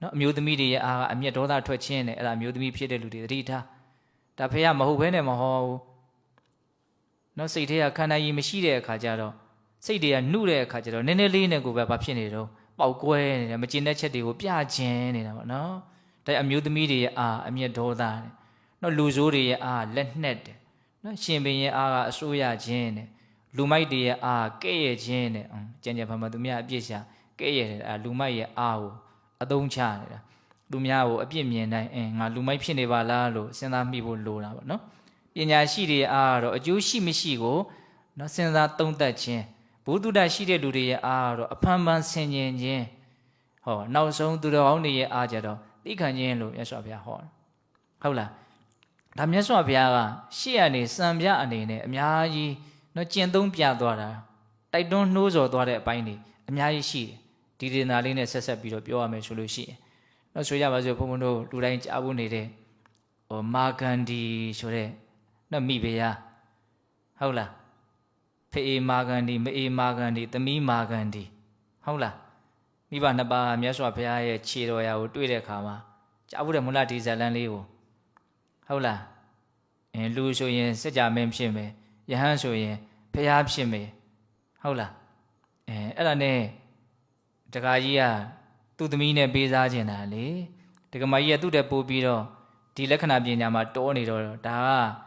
ာနော်အမျိုးသမီးတွေရဲ့အားကအမျက်ဒေါသထွက်ခြင်းနဲ့အဲ့ဒါအမျိုးသမီးဖြစ်တဲ့လူတွေသတိထားဒါဘုရားမဟုတ်ဘဲနဲ့မဟောဘူးနော်စိတ်ထဲကခန္ဓာကြီးမရှိတဲ့အခါကျတော့စိတ်တွေကနှုတဲ့အခါကျတော့နည်းနည်းလေးနဲ့ကိုပဲဘာဖြစ်နေတော့ပေါက်ကွဲနေတယ်မကျင်တဲ့ချက်တွေကိုပြခြင်းနေတာပေါ့နော်ဒါအမျိုးသမီးတွေရဲ့အားအမျက်ဒေါသတယ်နော်လူဆိုးတွေရဲ့အားလက်နှက်တယ်နော်ရှင်ဘင်ရဲ့အားကအစိုးရခြင်းတဲ့လူမိုက်တွေရဲ့အားကဲ့ရဲ့ခြင်းတဲ့ကြံကြံဖန်ဖန်သူများအပြစ်ရှာကဲ့ရဲ့တယ်လူမိုက်ရဲ့အားကိုအသုံးချနေတာသူများကိုအပြစ်မြင်တိုင်းငါလူမိုက်ဖြစ်နေပါလားလို့စဉ်းစားမိဖို့လိုတာပေါ့နော် ပညာရှိတွေအားတော့အကျိုးရှိမရှိကိုနော်စဉ်းစားသုံးသပ်ခြင်းဘုဒ္ဓတရှိတဲ့လူတွေရဲ့အားတော့အဖန်ဖန်ဆင်ခြင်ခြင်းဟောနောက်ဆုံးသူတော်ကောင်းတွေရဲ့အားကြတော့သိခံခြင်းလို့မြတ်စွာဘုရားဟောဟုတ်လားဒါမြတ်စွာဘုရားကရှေ့ကနေစံပြအနေနဲ့အများကြီးနော်ကျင့်သုံးပြသွားတာတိုက်တွန်းနှိုးဆော်သွားတဲ့အပိုင်းတွေအများကြီးရှိတယ်ဒီဒေသနာလေးနဲ့ဆက်ဆက်ပြီးတော့ပြောရမယ်ဆိုလို့ရှိရင်နော်ဆိုကြပါစို့ဘုန်းဘုန်းတို့လူတိုင်းကြားဖို့နေတဲ့မာဂန္ဒီဆိုတဲ့နော်မိဖုရားဟုတ်လားဖေအေမာဂန္ဒီမအေမာဂန္ဒီသမီးမာဂန္ဒီဟုတ်လားမိဘနှစ်ပါးမြတ်စွာဘုရားရဲ့ခြေတော်ရာကိုတွေ့တဲ့အခါမှာကြားဖို့တဲ့မူလဒီဇလန်လေးကိုဟုတ်လားလူဆိုရင်စัจ जा မင်းဖြစ်မယ်ယဟန်ဆိုရင်ဘုရားဖြစ်မယ်ဟုတ်လားအဲ့ဒါနဲ့တခါကြီးကသူ့သမီးနဲ့ပေးစားခြင်းတာလေတက္ကမကြီးကသူ့တဲ့ပို့ပြီးတော့ဒီလက္ခဏာပညာမှာတောနေတော့ဒါက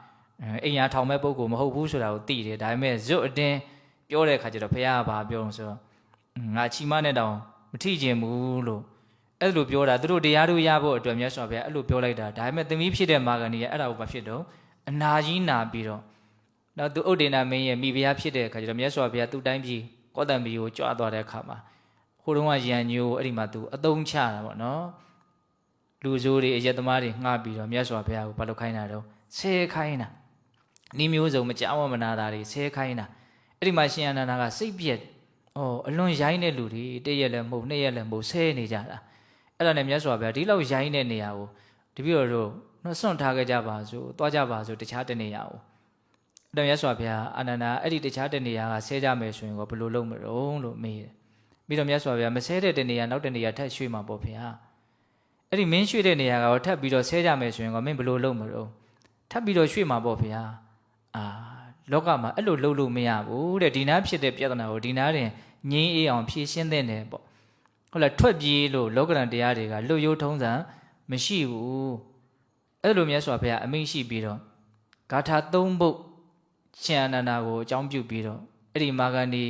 အိမ်ယာထောင်မဲ့ပုဂ္ဂိုလ်မဟုတ်ဘူးဆိုတာကိုသိတယ်ဒါပေမဲ့ဇွတ်အတင်းပြောတဲ့အခါကျတော့ဘုရားကဘာပြောလို့ဆိုတော့ငါချီမနဲ့တောင်မထိကျင်ဘူးလို့အဲ့လိုပြောတာသူတို့တရားတို့ရဖို့အတွက်မြတ်စွာဘုရားအဲ့လိုပြောလိုက်တာဒါပေမဲ့သမီးဖြစ်တဲ့မာဂန္ဒီကအဲ့ဒါကိုမဖြစ်တော့အနာကြီးနာပြီးတော့နောက်သူဥဒိဏမင်းရဲ့မိဖုရားဖြစ်တဲ့အခါကျတော့မြတ်စွာဘုရားသူ့တိုင်းပြည်ကောသံပြည်ကိုကြွသွားတဲ့အခါမှာဟိုတုန်းကရန်ညိုအဲ့ဒီမှာသူအသုံးချတာပေါ့နော်လူဆိုးတွေအယက်သမားတွေငှားပြီးတော့မြတ်စွာဘုရားကိုဘာလို့ခိုင်းတာတော့ဆဲခိုင်းတာဤမျိုးစုံမကြောက်မနာတာတွေဆဲခိုင်းတာအဲ့ဒီမှာရှင်အနန္ဒာကစိတ်ပြက်အလွန်ရိုင်းတဲ့လူတွေတရက်လည်းမဟုတ်နှစ်ရက်လည်းမဟုတ်ဆဲနေကြတာအဲ့ဒါနဲ့မြတ်စွာဘုရားဒီလောက်ရိုင်းတဲ့နေရာကိုတပည့်တော်တို့နှစွန့်ထားခဲ့ကြပါစို့သွားကြပါစို့တခြားတနေရာကိုအဲ့ဒါမြတ်စွာဘုရားအနန္ဒာအဲ့ဒီတခြားတနေရာကဆဲကြမယ်ဆိုရင်ကိုဘယ်လိုလုပ်မလို့လို့မေးတယ်ပြီးတော့မြတ်စွာဘုရားမဆဲတဲ့တနေရာနောက်တနေရာထပ်ရွှေ့မှာပေါ့ဗျာအဲ့ဒီမင်းရွှေ့တဲ့နေရာကထပ်ပြီးတော့ဆဲကြမယ်ဆိုရင်ကမင်းဘယ်လိုလုပ်မလို့ထပ်ပြီးတော့ရွှေ့မှာပေါ့ဗျာလောကမှာအဲ့လိုလုပ်လို့မရဘူးတဲ့ဒီနားဖြစ်တဲ့ပြဿနာကိုဒီနားတင်ငြင်းအေးအောင်ဖြေရှင်းတဲ့တယ်ပေါ့ဟုတ်လားထွက်ပြေးလို့လောကရန်တရားတွေကလွတ်ရိုးထုံးစံမရှိဘူးအဲ့လိုမြတ်စွာဘုရားအမိန့်ရှိပြီးတော့ဂါထာ၃ပုဒ်ရှင်အနန္ဒာကိုအကြောင်းပြုပြီးတော့အဲ့ဒီမာဂန္ဒီ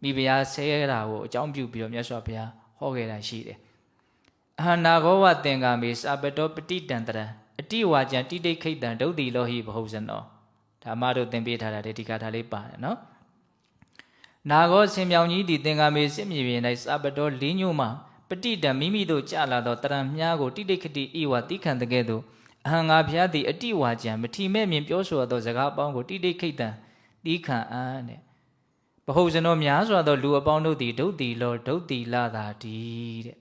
မိဖုရားဆဲတာကိုအကြောင်းပြုပြီးတော့မြတ်စွာဘုရားဟောခဲ့တာရှိတယ်အဟနာဂောဝသင်္ကာမေစာပတောပတိတံတရံအတိဝါကျံတိတိခိတံဒုတ်တိလောဟိဘဟုဇနောဒါမှတို့သင်ပေးထားတာဒီဂါထာလေးပါတယ်နော်နာဂောဆင်မြောင်ကြီးသည်သင်္ကာမေစစ်မြေပြင်၌စာပတောလေးညို့မှပတိတံမိမိတို့ကြလာသောတရံမြားကိုတိတိခတိဤဝတိခံတကဲ့သို့အဟံငါဘုရားသည်အတိဝါကျံမထီမဲ့မြင်ပြောဆိုသောစကားအပေါင်းကိုတိတိခိတံတိခံအံ့တဲ့ဘဟုဇနောများစွာသောလူအပေါင်းတို့သည်ဒုတ်တိလောဒုတ်တိလာသာတိတဲ့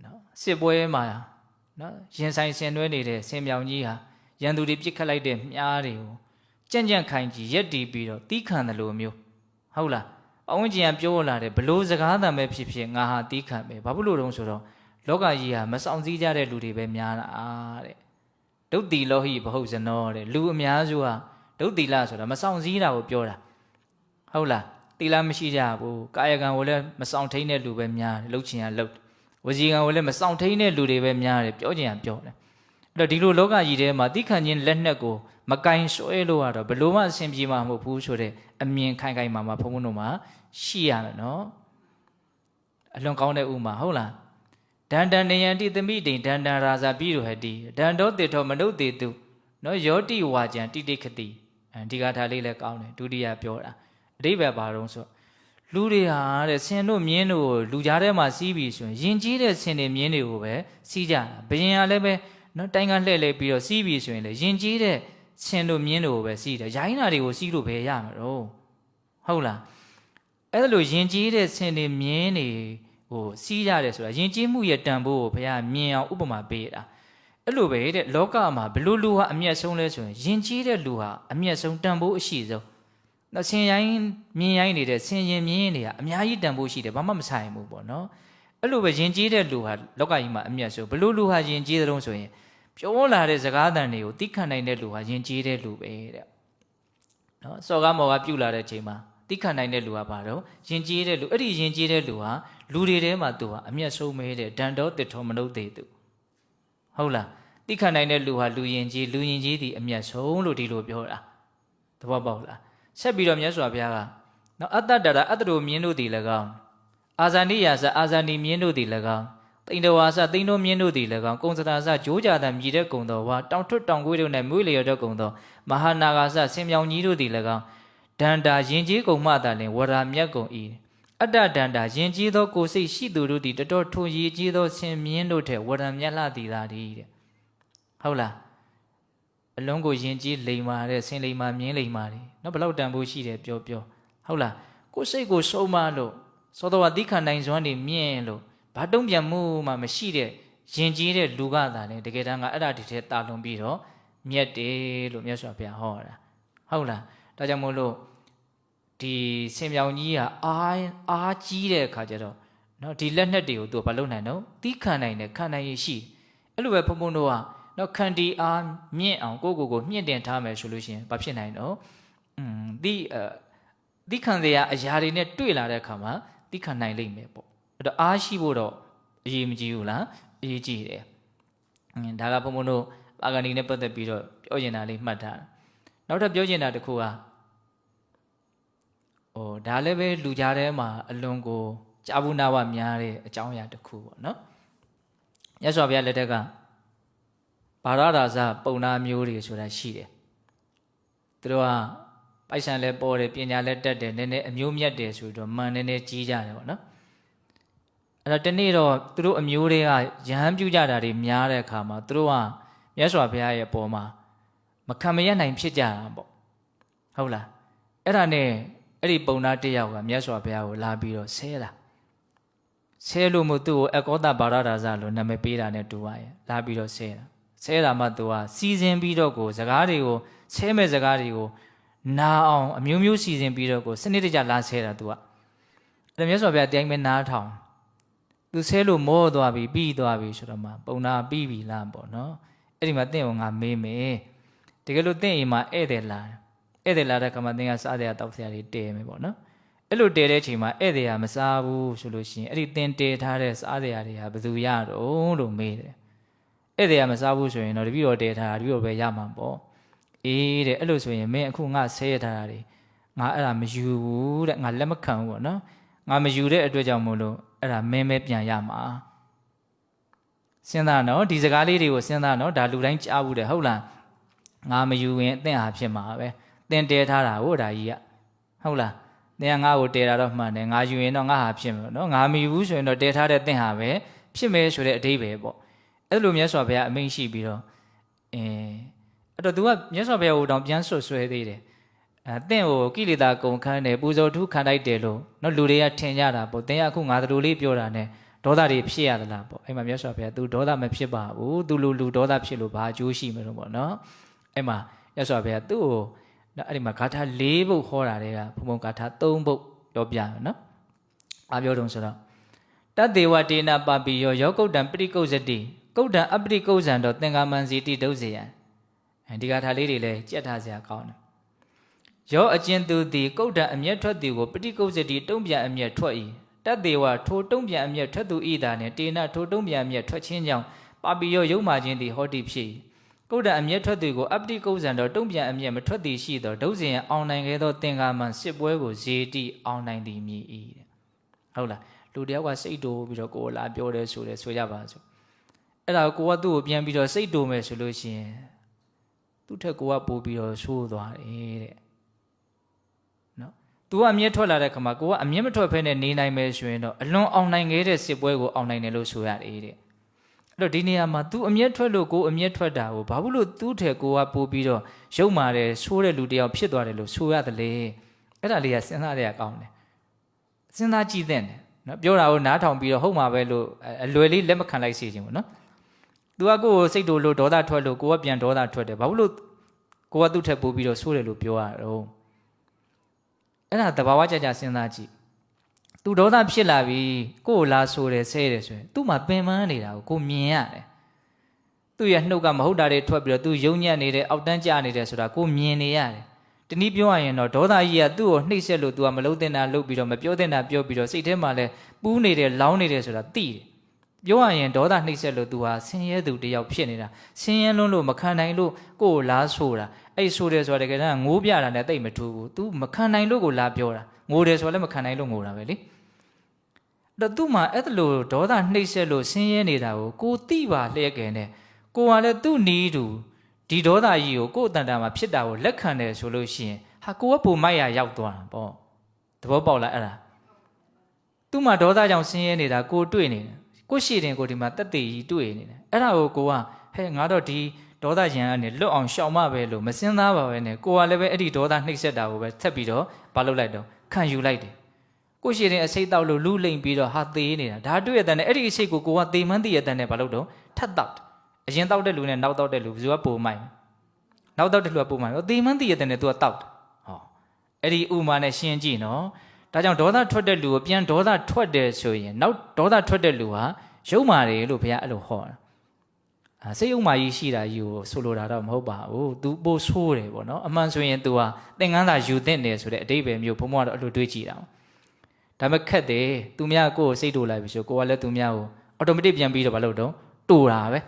နော်စစ်ပွဲမှာနော်ရင်ဆိုင်ဆင်နွှဲနေတဲ့ဆင်မြောင်ကြီးဟာရန်သူတွေပြစ်ခတ်လိုက်တဲ့မြားတွေကိုကြံ့ကြံ့ခိုင်ကြီးရက်တီးပြီးတော့တီးခံတယ်လို့မျိုးဟုတ်လားအဝန်းကျင်ကပြောလာတယ်ဘလို့စကားသံပဲဖြစ်ဖြစ်ငါဟာတီးခံပဲဘာဖြစ်လို့တုံးဆိုတော့လောကကြီးဟာမဆောင်စည်းကြတဲ့လူတွေပဲများတာတဲ့ဒုတ်တိလောဟိဘဟုဇနောတဲ့လူအများစုဟာဒုတ်တိလဆိုတာမဆောင်စည်းတာကိုပြောတာဟုတ်လားတိလမရှိကြဘူးကာယကံကိုလည်းမဆောင်ထိန်တဲ့လူပဲများတယ်လှုပ်ချင်ရလှုပ်ဝစီကံကိုလည်းမဆောင်ထိန်တဲ့လူတွေပဲများတယ်ပြောချင်ရပြောတယ်အဲ့တော့ဒီလိုလောကကြီးထဲမှာတိခန့်ချင်းလက်နက်ကိုမကင်ဆွဲလို့ရတော့ဘလို့မှအဆင်ပြေမှာမဟုတ်ဘူးဆိုတဲ့အမြင်ခိုင်ခိုင်မာမာဘုံဘုံတို့မှာရှိရမယ်နော်အလွန်ကောင်းတဲ့ဥမာဟုတ်လားဒန္တန်နေယံတိသမိတိဒန္တန်ရာဇာပြီးရဟတိဒန္တောတေထောမနုဿေတုနော်ယောတိဝါကျံတိတိခတိဒီကထာလေးလည်းကောင်းတယ်ဒုတိယပြောတာအဓိပ္ပာယ်ဘာတော့ဆိုလူတွေဟာတဲ့ဆင်တို့မြင်းတို့ကိုလူကြားထဲမှာစီးပြီးဆိုရင်ယဉ်ကျေးတဲ့ဆင်တွေမြင်းတွေကိုပဲစီးကြတာဘယင်ကလည်းပဲနော်တိုင်းကလှည့်လဲပြီးတော့စီးပြီးဆိုရင်လေယဉ်ကျေးတဲ့ဆင်တို့မြင်းတို့ကိုပဲစီးတယ်ရိုင်းနာတွေကိုစီးလို့ပဲရမှာတော့ဟုတ်လားအဲ့လိုယဉ်ကျေးတဲ့ဆင်တွေမြင်းတွေကိုစီးရတယ်ဆိုတာယဉ်ကျေးမှုရဲ့တန်ဖိုးကိုဘုရားမြင်အောင်ဥပမာပေးတာအဲ့လိုပဲတဲ့လောကမှာဘလို့လူဟာအမျက်ဆုံးလဲဆိုရင်ယဉ်ကျေးတဲ့လူဟာအမျက်ဆုံးတန်ဖိုးအရှိဆုံးနော်ဆင်ရိုင်းမြင်းရိုင်းနေတဲ့ဆင်ရင်မြင်းတွေကအများကြီးတန်ဖိုးရှိတယ်ဘာမှမဆိုင်ဘူးပေါ့နော်အဲ့လိုပဲယဉ်ကျေးတဲ့လူဟာလောကကြီးမှာအမျက်ဆုံးဘလို့လူဟာယဉ်ကျေးတဲ့တုံးဆိုရင်ပြောလာတဲ့စကားသံတွေကိုသိခံနိုင်တဲ့လူဟာယဉ်ကျေးတဲ့လူပဲတဲ့နော်စော်ကားမော်ကားပြုလာတဲ့အချိန်မှာသိခံနိုင်တဲ့လူဟာဘာတော့ယဉ်ကျေးတဲ့လူအဲ့ဒီယဉ်ကျေးတဲ့လူဟာလူတွေထဲမှာသူဟာအမျက်ဆုံးပဲတဲ့ဒန္တောတေထောမနုဿေတုဟုတ်လားသိခံနိုင်တဲ့လူဟာလူယဉ်ကျေးသည်အမျက်ဆုံးလို့ဒီလိုပြောတာသဘောပေါက်လားဆက်ပြီးတော့မြတ်စွာဘုရားကနော်အတ္တတရအတ္တတို့မြင်းတို့သည်၎င်းအာဇာနိယာစအာဇာနိမြင်းတို့သည်၎င်း တိန်တော်ဝါစတိန်တော်မြင်းတို့သည်၎င်းကုံစတာစဂျိုးကြတာမြည်တဲ့ကုံတော်ဝါတောင်ထွတ်တောင်ကွေးတို့၌မွေးလျော်တဲ့ကုံတော်မဟာနာဂါစဆင်မြောင်ကြီးတို့သည်၎င်းဒန္တာယင်ကြီးကုံမှသာလင်ဝရာမြတ်ကုံဤအတ္တဒန္တာယင်ကြီးသောကိုစိတ်ရှိသူတို့သည်တတော်ထိုရည်ကြီးသောဆင်မြင်းတို့ထက်ဝရာမြတ်လှသည်သာတည်းတဲ့ဟုတ်လားအလုံးကိုယင်ကြီးလိမ်မာတဲ့ဆင်လိမ်မာမြင်းလိမ်မာတယ်နော်ဘလောက်တန်ဖို့ရှိတယ်ပြောဟုတ်လားကိုစိတ်ကိုစုံမလို့သောတော်တိခဏနိုင်စွမ်းနေမြင့်လို့ဘာတုံ့ပြန်မှုမှမရှိတဲ့ယင်ကြီးတဲ့လူကသာလေတကယ်တမ်းကအဲ့ဒါဒီထဲတာလွန်ပြီးတော့မြတ်တယ်လို့မြတ်စွာဘုရားဟောတာဟုတ်လားဒါကြောင့်မို့လို့ဒီဆင်မြောင်ကြီးကအားကြီးတဲ့အခါကျတော့နော်ဒီလက်နက်တွေကိုသူကဘာလုပ်နိုင်တော့တိခဏနိုင်တဲ့ခဏနိုင်ရရှိအဲ့လိုပဲဘုံဘုံတို့ကနော်ခန္တီအားမြင့်အောင်ကိုမြင့်တင်ထားမယ်ဆိုလို့ရှိရင်ဘာဖြစ်နိုင်တော့တိခံစရာအရာတွေနဲ့တွေ့လာတဲ့အခါမှာတိခံနိုင်လိမ့်မယ်ပေါ့အဲ့တော့အားရှိဖို့တော့အရေးမကြီးဘူးလားအရေးကြီးတယ်ဒါကဘုံဘုံတို့ပါဂဏီနဲ့ပတ်သက်ပြီးတော့ပြောကျင်တာလေးမှတ်ထားနောက်ထပ်ပြောကျင်တာတစ်ခုကဒါလည်းပဲလူကြားထဲမှာအလွန်ကိုကြာဘူးနာဝများတဲ့အကြောင်းအရာတစ်ခုပေါ့နော်မြတ်စွာဘုရားလက်ထက်ကဘာရဒါဇပုံနာမျိုးတွေဆိုတာရှိတယ်သူတို့ကပိုက်ဆံလည်းပေါ်တယ်ပညာလည်းတက်တယ်နည်းနည်းအမျိုးမြတ်တယ်ဆိုတော့မှန်နည်းနည်းကြီးကြတယ်ပေါ့နော်အဲ့တော့တနေ့တော့သူတို့အမျိုးတွေကရဟန်းပြုကြတာတွေများတဲ့အခါမှာသူတို့ကမြတ်စွာဘုရားရဲ့အပေါ်မှာမခံမရနိုင်ဖြစ်ကြတာပေါ့ဟုတ်လားအဲ့ဒါနဲ့အဲ့ဒီပုံနာတစ်ယောက်ကမြတ်စွာဘုရားကိုလာပြီးတော့ဆဲလို့မို့သူ့ကိုအကောသဘာရဒါဇလို့နာမည်ပေးတာနဲ့တူပါရဲ့လာပြီးတော့ဆဲတာမှသူကစီစဉ်ပြီးတော့ကိုစကားတွေကိုဆဲမဲ့စကားတွေကိုနာအောင်အမျိုးမျိုးစီစဉ်ပြီးတော့ကိုစနစ်တကျလာဆဲတာသူကအဲ့ဒါမြတ်စွာဘုရားတိုင်းပဲနားထောင်သူဆဲလို့မောသွားပြီပြီးသွားပြီဆိုတော့မှပုံနာပြီးပြီလားပေါ့နော်အဲ့ဒီမှာတင့်ကိုငါမေးမယ်တကယ်လို့တင့်အိမ်မှာဧည့်သည်လာတဲ့ခါမှာသင်ကစားတဲ့တောက်ဆရာတွေတဲမယ်ပေါ့နော်အဲ့လိုတဲတဲ့အချိန်မှာဧည့်သည်ကမစားဘူးဆိုလို့ရှိရင်အဲ့ဒီသင်တဲထားတဲ့စားတဲ့တွေဟာဘယ်သူရတော့လို့မေးတယ်ဧည့်သည်ကမစားဘူးဆိုရင်တော့တပည့်တော်တဲထားတာတပည့်တော်ပဲရမှာပေါ့အေးတဲ့အဲ့လိုဆိုရင်မင်းအခုငါဆဲရထားတာတွေငါအဲ့ဒါမယူဘူးတဲ့ငါလက်မခံဘူးပေါ့နော်ငါမယူတဲ့အတွက်ကြောင့်မို့လို့အဲ့ဒါမင်းပဲပြန်ရမှာစဉ်းစားနော်ဒီစကားလေးတွေကိုစဉ်းစားနော်ဒါလူတိုင်းကြားဘူးတဲ့ဟုတ်လားငါမယူရင်အသင်ဟာဖြစ်မှာပဲသင်တဲထားတာဟိုဒါကြီးကဟုတ်လားသင်ကငါ့ကိုတဲတာတော့မှန်တယ်ငါယူရင်တော့ငါဟာဖြစ်မှာနော်ငါမယူဘူးဆိုရင်တော့တဲထားတဲ့သင်ဟာပဲဖြစ်မယ်ဆိုတဲ့အဓိပ္ပာယ်ပေါ့အဲ့လိုမြတ်စွာဘုရားအမိန့်ရှိပြီးတော့အဲ့တော့ तू ကမြတ်စွာဘုရားကိုတောင်ပြန်ဆွဆွဲသေးတယ်သင်ကိုကိလေသာကုန်ခန်းတယ်ပူဇော်ထုခံလိုက်တယ်လို့နော်လူတွေကထင်ကြတာပေါ့သင်ကအခုငါတို့လေးပြောတာ ਨੇ ဒေါသတွေဖြစ်ရသလားပေါ့အဲ့မှာမြတ်စွာဘုရား तू ဒေါသမဖြစ်ပါဘူး तू လူဒေါသဖြစ်လို့ဘာအကျိုးရှိမလို့ပေါ့နော်အဲ့မှာမြတ်စွာဘုရားသူ့ကိုအဲ့ဒီမှာဂါထာ၄ပုဒ်ဟောတာတွေကဘုံဘုံဂါထာ၃ပုဒ်ပြောပြမယ်နော်အားပြောတုံးဆိုတော့တတေဝတေနပါပိယောကုတ်တံပရိကုဇ္ဇတိကုတ်တံအပရိကုဇ္ဇံတော့သင်္ကာမံစီတိဒုစယံဒီဂါထာလေးတွေလည်းကြက်ထားစရာကောင်းတယ်ယောအကျဉ်သူသည်ကုတ်တံအမျက်ထွက်သည်ကိုပရိကုဇ္ဇတိတုံ့ပြန်အမျက်ထွက်၏တတေဝထိုတုံ့ပြန်အမျက်ထွက်သူဤသာနှင့်တေနထိုတုံ့ပြန်အမျက်ထွက်ခြင်းကြောင့်ပါပိယောယုံမာခြင်းသည်ဟောတိဖြစ်၏ကုတ်တံအမျက်ထွက်သည်ကိုအပရိကုဇ္ဇံတော့တုံ့ပြန်အမျက်မထွက်သည်ရှိသောဒုစယံအောင်နိုင်ခဲ့သောသင်္ကာမံစစ်ပွဲကိုဇေတိအောင်နိုင်သည်မြည်၏တဲ့ဟုတ်လားလူတယောက်ကစိတ်တိုးပြီးတော့ကိုယ်လာပြောတယ်ဆိုတယ်ဆိုကြပါစို့အဲ့ဒါကိုကသူ့ကိုပြန်ပြီးတော့စိတ်တိုးမယ်ဆိုလို့ရှိရင်သူ့ထက်ကိုကပို့ပြီးတော့ဆိုးသွားတယ်တဲ့နော် तू ကအမျက်ထွက်လာတဲ့ခါမှာကိုကအမျက်မထွက်ဖဲနဲ့နေနိုင်မယ်ဆိုရင်တော့အလွန်အောင်နိုင်ခဲ့တဲ့စစ်ပွဲကိုအောင်နိုင်တယ်လို့ဆိုရတယ်တဲ့အဲ့တော့ဒီနေရာမှာ तू အမျက်ထွက်လို့ကိုအမျက်ထွက်တာကိုဘာဖြစ်လို့သူ့ထက်ကိုကပို့ပြီးတော့ရုပ်မာတယ်ဆိုးတဲ့လူတယောက်ဖြစ်သွားတယ်လို့ဆိုရတယ်လေအဲ့ဒါလေးကစဉ်းစားရတဲ့ကောင်းတယ်စဉ်းစားကြည့်တဲ့နော်ပြောတာကိုနားထောင်ပြီးတော့ဟုတ်မှာပဲလို့အလွယ်လေးလက်မခံလိုက်စေခြင်းပေါ့နော်သူကကိုယ်စိတ်တို့လို့ဒေါသထွက်လို့ကိုကပြန်ဒေါသထွက်တယ်ဘာလို့လို့ကိုကသူ့ထက်ပိုပြီးတော့ဆိုးတယ်လို့ပြောရတော့အဲ့ဒါသဘာဝကြကြစဉ်းစားကြည့်သူဒေါသဖြစ်လာပြီကိုယ်လာဆိုတယ်ဆဲတယ်ဆိုရင်သူ့မှာပင်ပန်းနေတာကိုမြင်ရတယ်သူ့ရဲ့နှုတ်ကမဟုတ်တာတွေထွက်ပြီးတော့သူယုံညံ့နေတယ်အောက်တန်းကျနေတယ်ဆိုတာကိုမြင်နေရတယ်တနည်းပြောရရင်တော့ဒေါသကြီးကသူ့ကိုနှိပ်စက်လို့ तू ကမလုံးတင်တာလုပ်ပြီးတော့မပြောတင်တာပြောပြီးတော့စိတ်ထဲမှာလည်းပူးနေတယ်လောင်းနေတယ်ဆိုတာသိတယ်ပြောရရင်ဒေါသနှိပ်စက်လို့ तू ဟာဆင်းရဲသူတယောက်ဖြစ်နေတာဆင်းရဲလွန်းလို့မခံနိုင်လို့ကိုယ်လားဆိုတာအဲ့ဆိုတယ်ဆိုတာတကယ်တမ်းငိုးပြတာနဲ့တိတ်မထူးဘူး तू မခံနိုင်လို့ကိုလာပြောတာငိုတယ်ဆိုလည်းမခံနိုင်လို့ငိုတာပဲလေ တော့သူ့မှာအဲ့လိုဒေါသနှိပ်စက်လို့ဆင်းရဲနေတာကိုသိပါလျက်ကဲနဲ့ကိုကလည်းသူ့နီးတူဒီဒေါသကြီးကိုကိုယ့်အတန်တာမှာဖြစ်တာကိုလက်ခံတယ်ဆိုလို့ရှိရင်ဟာကိုကပုံမိုက်ရရောက်သွားတာပေါ့သဘောပေါက်လားအဲ့ဒါသူ့မှာဒေါသကြောင့်ဆင်းရဲနေတာကိုတွေ့နေတယ်ကိုရှိတယ်ကိုဒီမှာတက်တေကြီးတွေ့နေတယ်အဲ့ဒါကိုကဟဲ့ငါတော့ဒီဒေါသရန်ကနေလွတ်အောင်ရှောင်မပဲလို့မစင်သားပါပဲနဲ့ကိုကလည်းပဲအဲ့ဒီဒေါသနှိပ်စက်တာကိုပဲထပ်ပြီးတော့မလုပ်လိုက်တော့ခံယူလိုက်တယ်ကိုရှိတဲ့အစိတ်တောက်လို့လူလိမ့်ပြီးတော့ဟာသေးနေတာဒါတွေ့ရတဲ့နဲ့အဲ့ဒီအစိတ်ကိုကသေမှန်းသိရတဲ့နဲ့မလုပ်တော့ထပ်တောက်အရင်တောက်တဲ့လူနဲ့နောက်တောက်တဲ့လူဘယ်သူကပိုမိုက်နောက်တောက်တဲ့လူကပိုမိုက်သေမှန်းသိရတဲ့နဲ့ तू ကတောက်ဟောအဲ့ဒီဥမာနဲ့ရှင်းကြည့်နော်ဒါကြောင့်ဒေါသထွက်တဲ့လူကိုပြန်ဒေါသထွက်တယ်ဆိုရင်နောက်ဒေါသထွက်တဲ့လူဟာရုပ်မာတယ်လို့ဘုရားအဲ့လိုဟောတာစိတ်ဥမာကြီးရှိတာကြီးကိုဆိုလိုတာတော့မဟုတ်ပါဘူး तू ပို့ဆိုးတယ်ပေါ့နော်အမှန်ဆိုရင် तू ဟာသင်္ကန်းသာယူသင့်တယ်ဆိုတဲ့အဓိပ္ပာယ်မျိုးဘုံဘွားတော့အဲ့လိုတွေးကြည့်တာဒါပေမဲ့ခက်တယ်သူများကိုယ်စိတ်တူလိုက်ပြီဆိုကိုကလည်းသူများကိုအော်တိုမက်ပြန်ပြီးတော့မလုပ်တော့တူတာပဲ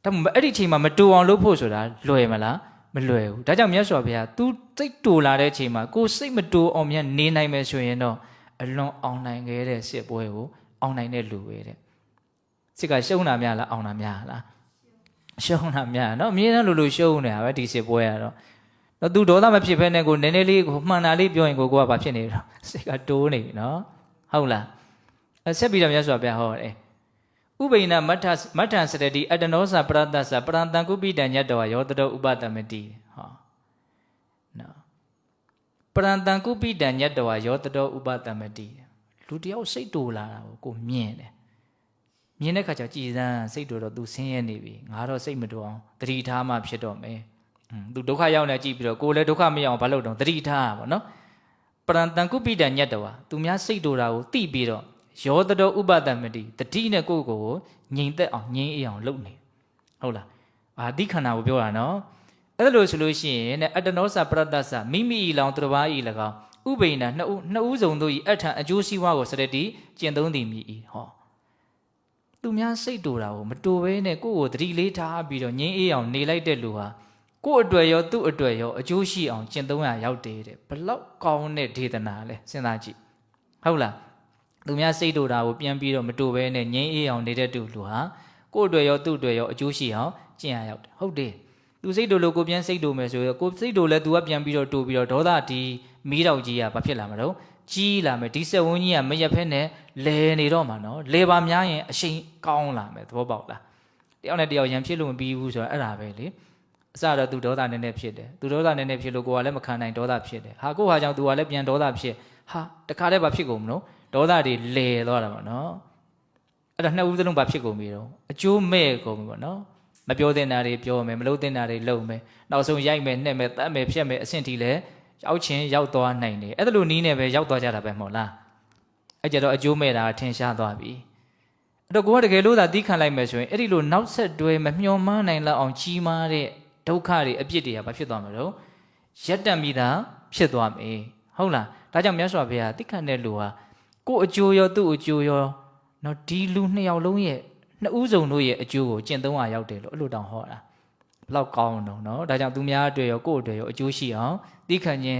ဒါပေမဲ့အဲ့ဒီအချိန်မှာမတူအောင်လုပ်ဖို့ဆိုတာလွယ်မလားမလွယ်ဘူးဒါကြောင့်မြတ်စွာဘုရား तू စိတ်တူလာတဲ့အချိန်မှာကိုစိတ်မတူအောင်မြန်နေနိုင်မယ်ဆိုရင်တော့အလွန်အောင်နိုင်ခဲ့တဲ့စစ်ပွဲကိုအောင်နိုင်တဲ့လူပဲတဲ့စစ်ကရှုံးတာများလားအောင်တာများလားရှုံးတာများနော်အမြဲတမ်းလိုရှုံးနေတာပဲဒီစစ်ပွဲကတော့သူဒေါသမဖြစ်ဘဲနဲ့ကိုနည်းနည်းလေးကိုမှန်တာလေးပြောရင်ကိုကဘာဖြစ်နေတော့စိတ်ကတိုးနေပြီနော်ဟုတ်လားဆက်ပြီးတော့မြတ်စွာဘုရားဟောတယ်ဥပိနမထံစရတိအတ္တနောသပရတ္တသပရံတံကုပိတံညတ္တဝယောတတောဥပတမတိဟောနော်ပရံတံကုပိတံညတ္တဝယောတတောဥပတမတိလူတယောက်စိတ်တိုးလာတာကိုမြင်တယ်မြင်တဲ့ခါကျကြည်စမ်းစိတ်တိုးတော့ तू ဆင်းရဲနေပြီငါတော့စိတ်မတိုးအောင်တတိထားမှဖြစ်တော့မယ်သူဒုက္ခရောက်နေကြည့်ပြီးတော့ကိုယ်လည်းဒုက္ခမရောက်အောင်ဘာလုပ်တော့တတိထားပါနော်ပရံတံကုပိတံညတ္တဝသူများစိတ်တူတာကိုသိပြီးတော့ယောတတောဥပတမတိတတိနဲ့ကိုငြိမ်သက်အောင်ငြိမ်အေးအောင်လုပ်နေဟုတ်လားအာတိခန္ဓာကိုပြောတာနော်အဲ့လိုဆိုလို့ရှိရင်တဲ့အတ္တနောသပရတ္တသမိမိဤလောင်သူတစ်ပါးဤ၎င်းဥပိဏနှစ်ဦးစုံတို့ဤအထံအကျိုးစီးပွားကိုစရတိကျင့်သုံးသည်မြည်ဤဟောသူများစိတ်တူတာကိုမတူဘဲနဲ့ကိုတတိလေးထားပြီးတော့ငြိမ်အေးအောင်နေလိုက်တဲ့လူဟာကိုယ့်အတွက်ရောသူ့အတွက်ရောအကျိုးရှိအောင်ကျင့်သုံးရရောက်တယ်တဲ့ဘလောက်ကောင်းတဲ့ဒေသနာလဲစဉ်းစားကြည့်ဟုတ်လားသူများစိတ်တူတာကိုပြန်ပြီးတော့မတူဘဲနဲ့ငြိမ်းအေးအောင်နေတဲ့သူလူဟာကိုယ့်အတွက်ရောသူ့အတွက်ရောအကျိုးရှိအောင်ကျင့်ရရောက်တယ်ဟုတ်တယ်သူစိတ်တူလို့ကိုပြန်စိတ်တူမယ်ဆိုရင်ကိုစိတ်တူလဲသူကပြန်ပြီးတော့တူပြီးတော့ဒေါသဒီမီးတောက်ကြီးကဘာဖြစ်လာမှာတော့ကြီးလာမယ်ဒီစက်ဝန်းကြီးကမရက်ဖဲနဲ့လဲနေတော့မှာနော်လဲပါများရင်အရှိန်ကောင်းလာမယ်သဘောပေါက်လားတယောက်နဲ့တယောက်ရန်ဖြစ်လို့မပြီးဘူးဆိုတော့အဲ့ဒါပဲလေအစတော့သူဒေါသနည်းနည်းဖြစ်တယ်သူဒေါသနည်းနည်းဖြစ်လို့ကိုကလည်းမခံနိုင်ဒေါသဖြစ်တယ်ဟာကိုဟာကြောင့်သူကလည်းပြန်ဒေါသဖြစ်ဟာတခါတည်းဘာဖြစ်ကုန်မလို့ဒေါသတွေလဲသွားတာပေါ့နော်အဲ့ဒါနှစ်ဦးသလုံးဘာဖြစ်ကုန်ပြီတော့အကျိုးမဲ့ကုန်ပြီပေါ့နော်မပြောတင်တာတွေပြောမယ်မလုပ်တင်တာတွေလုပ်မယ်နောက်ဆုံးရိုက်မယ်နှက်မယ်တတ်မယ်ဖြတ်မယ်အဆင့်ထိလည်းရောက်ချင်းရောက်သွားနိုင်တယ်အဲ့ဒါလိုနီးနေပဲရောက်သွားကြတာပဲမဟုတ်လားအဲ့ကြတော့အကျိုးမဲ့တာထင်ရှားသွားပြီအဲ့တော့ကိုကတကယ်လို့သာသီးခံလိုက်မယ်ဆိုရင်အဲ့ဒီလိုနောက်ဆက်တွဲမမျှော်မှန်းနိုင်လောက်အောင်ကြီးမားတဲ့ဒုက္ခတွေအပြစ်တွေကဘာဖြစ်သွားမှာတော့ရက်တက်မိတာဖြစ်သွားမယ်ဟုတ်လားဒါကြောင့်မြတ်စွာဘုရားတိခတ်တဲ့လူဟာကိုယ်အကျိုးရောသူ့အကျိုးရောနော်ဒီလူနှစ်ယောက်လုံးရဲ့နှစ်ဦးစုံတို့ရဲ့အကျိုးကိုကျင့်သုံးရရောက်တယ်လို့အဲ့လိုတောင်ဟောတာဘလောက်ကောင်းတော့နော်ဒါကြောင့်သူများအတွက်ရောကိုယ့်အတွက်ရောအကျိုးရှိအောင်တိခတ်ခြင်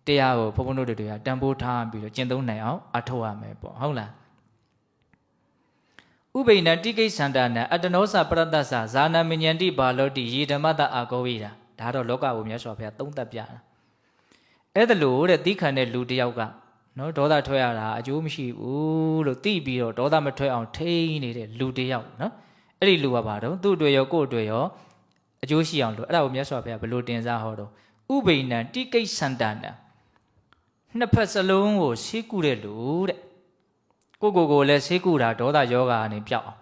းတရားကိုဘုန်းဘုန်းတို့တွေကတန်ဖိုးထားပြီးတော့ကျင့်သုံးနိုင်အောင်အထောက်ရမယ်ပေါ့ဟုတ်လားဥပိဏတိကိစ္ဆန္ဒနာအတ္တနောသပရတ္တသဇာနာမဉ္ဇန္တိဘာလောတိယေဓမ္မတအာကောဝိတာဒါတော့လောကကိုမြတ်စွာဘုရားသုံးသပ်ပြတာအဲ့ဒါလို့တဲ့တိခတ်တဲ့လူတယောက်ကနော်ဒေါသထွက်ရတာအကျိုးမရှိဘူးလို့သိပြီးတော့ဒေါသမထွက်အောင်ထိန်းနေတဲ့လူတယောက်နော်အဲ့ဒီလူကဘာတော့သူ့အတွက်ရောကိုယ့်အတွက်ရောအကျိုးရှိအောင်လို့အဲ့ဒါကိုမြတ်စွာဘုရားဘယ်လိုတင်စားဟောတော့ဥပိဏတိကိစ္ဆန္ဒနာနှစ်ဖက်စလုံးကိုဆေးကုတဲ့လူတဲ့ကိုလည်းဆေးကုတာဒေါသယောဂကနေပြောက်အောင်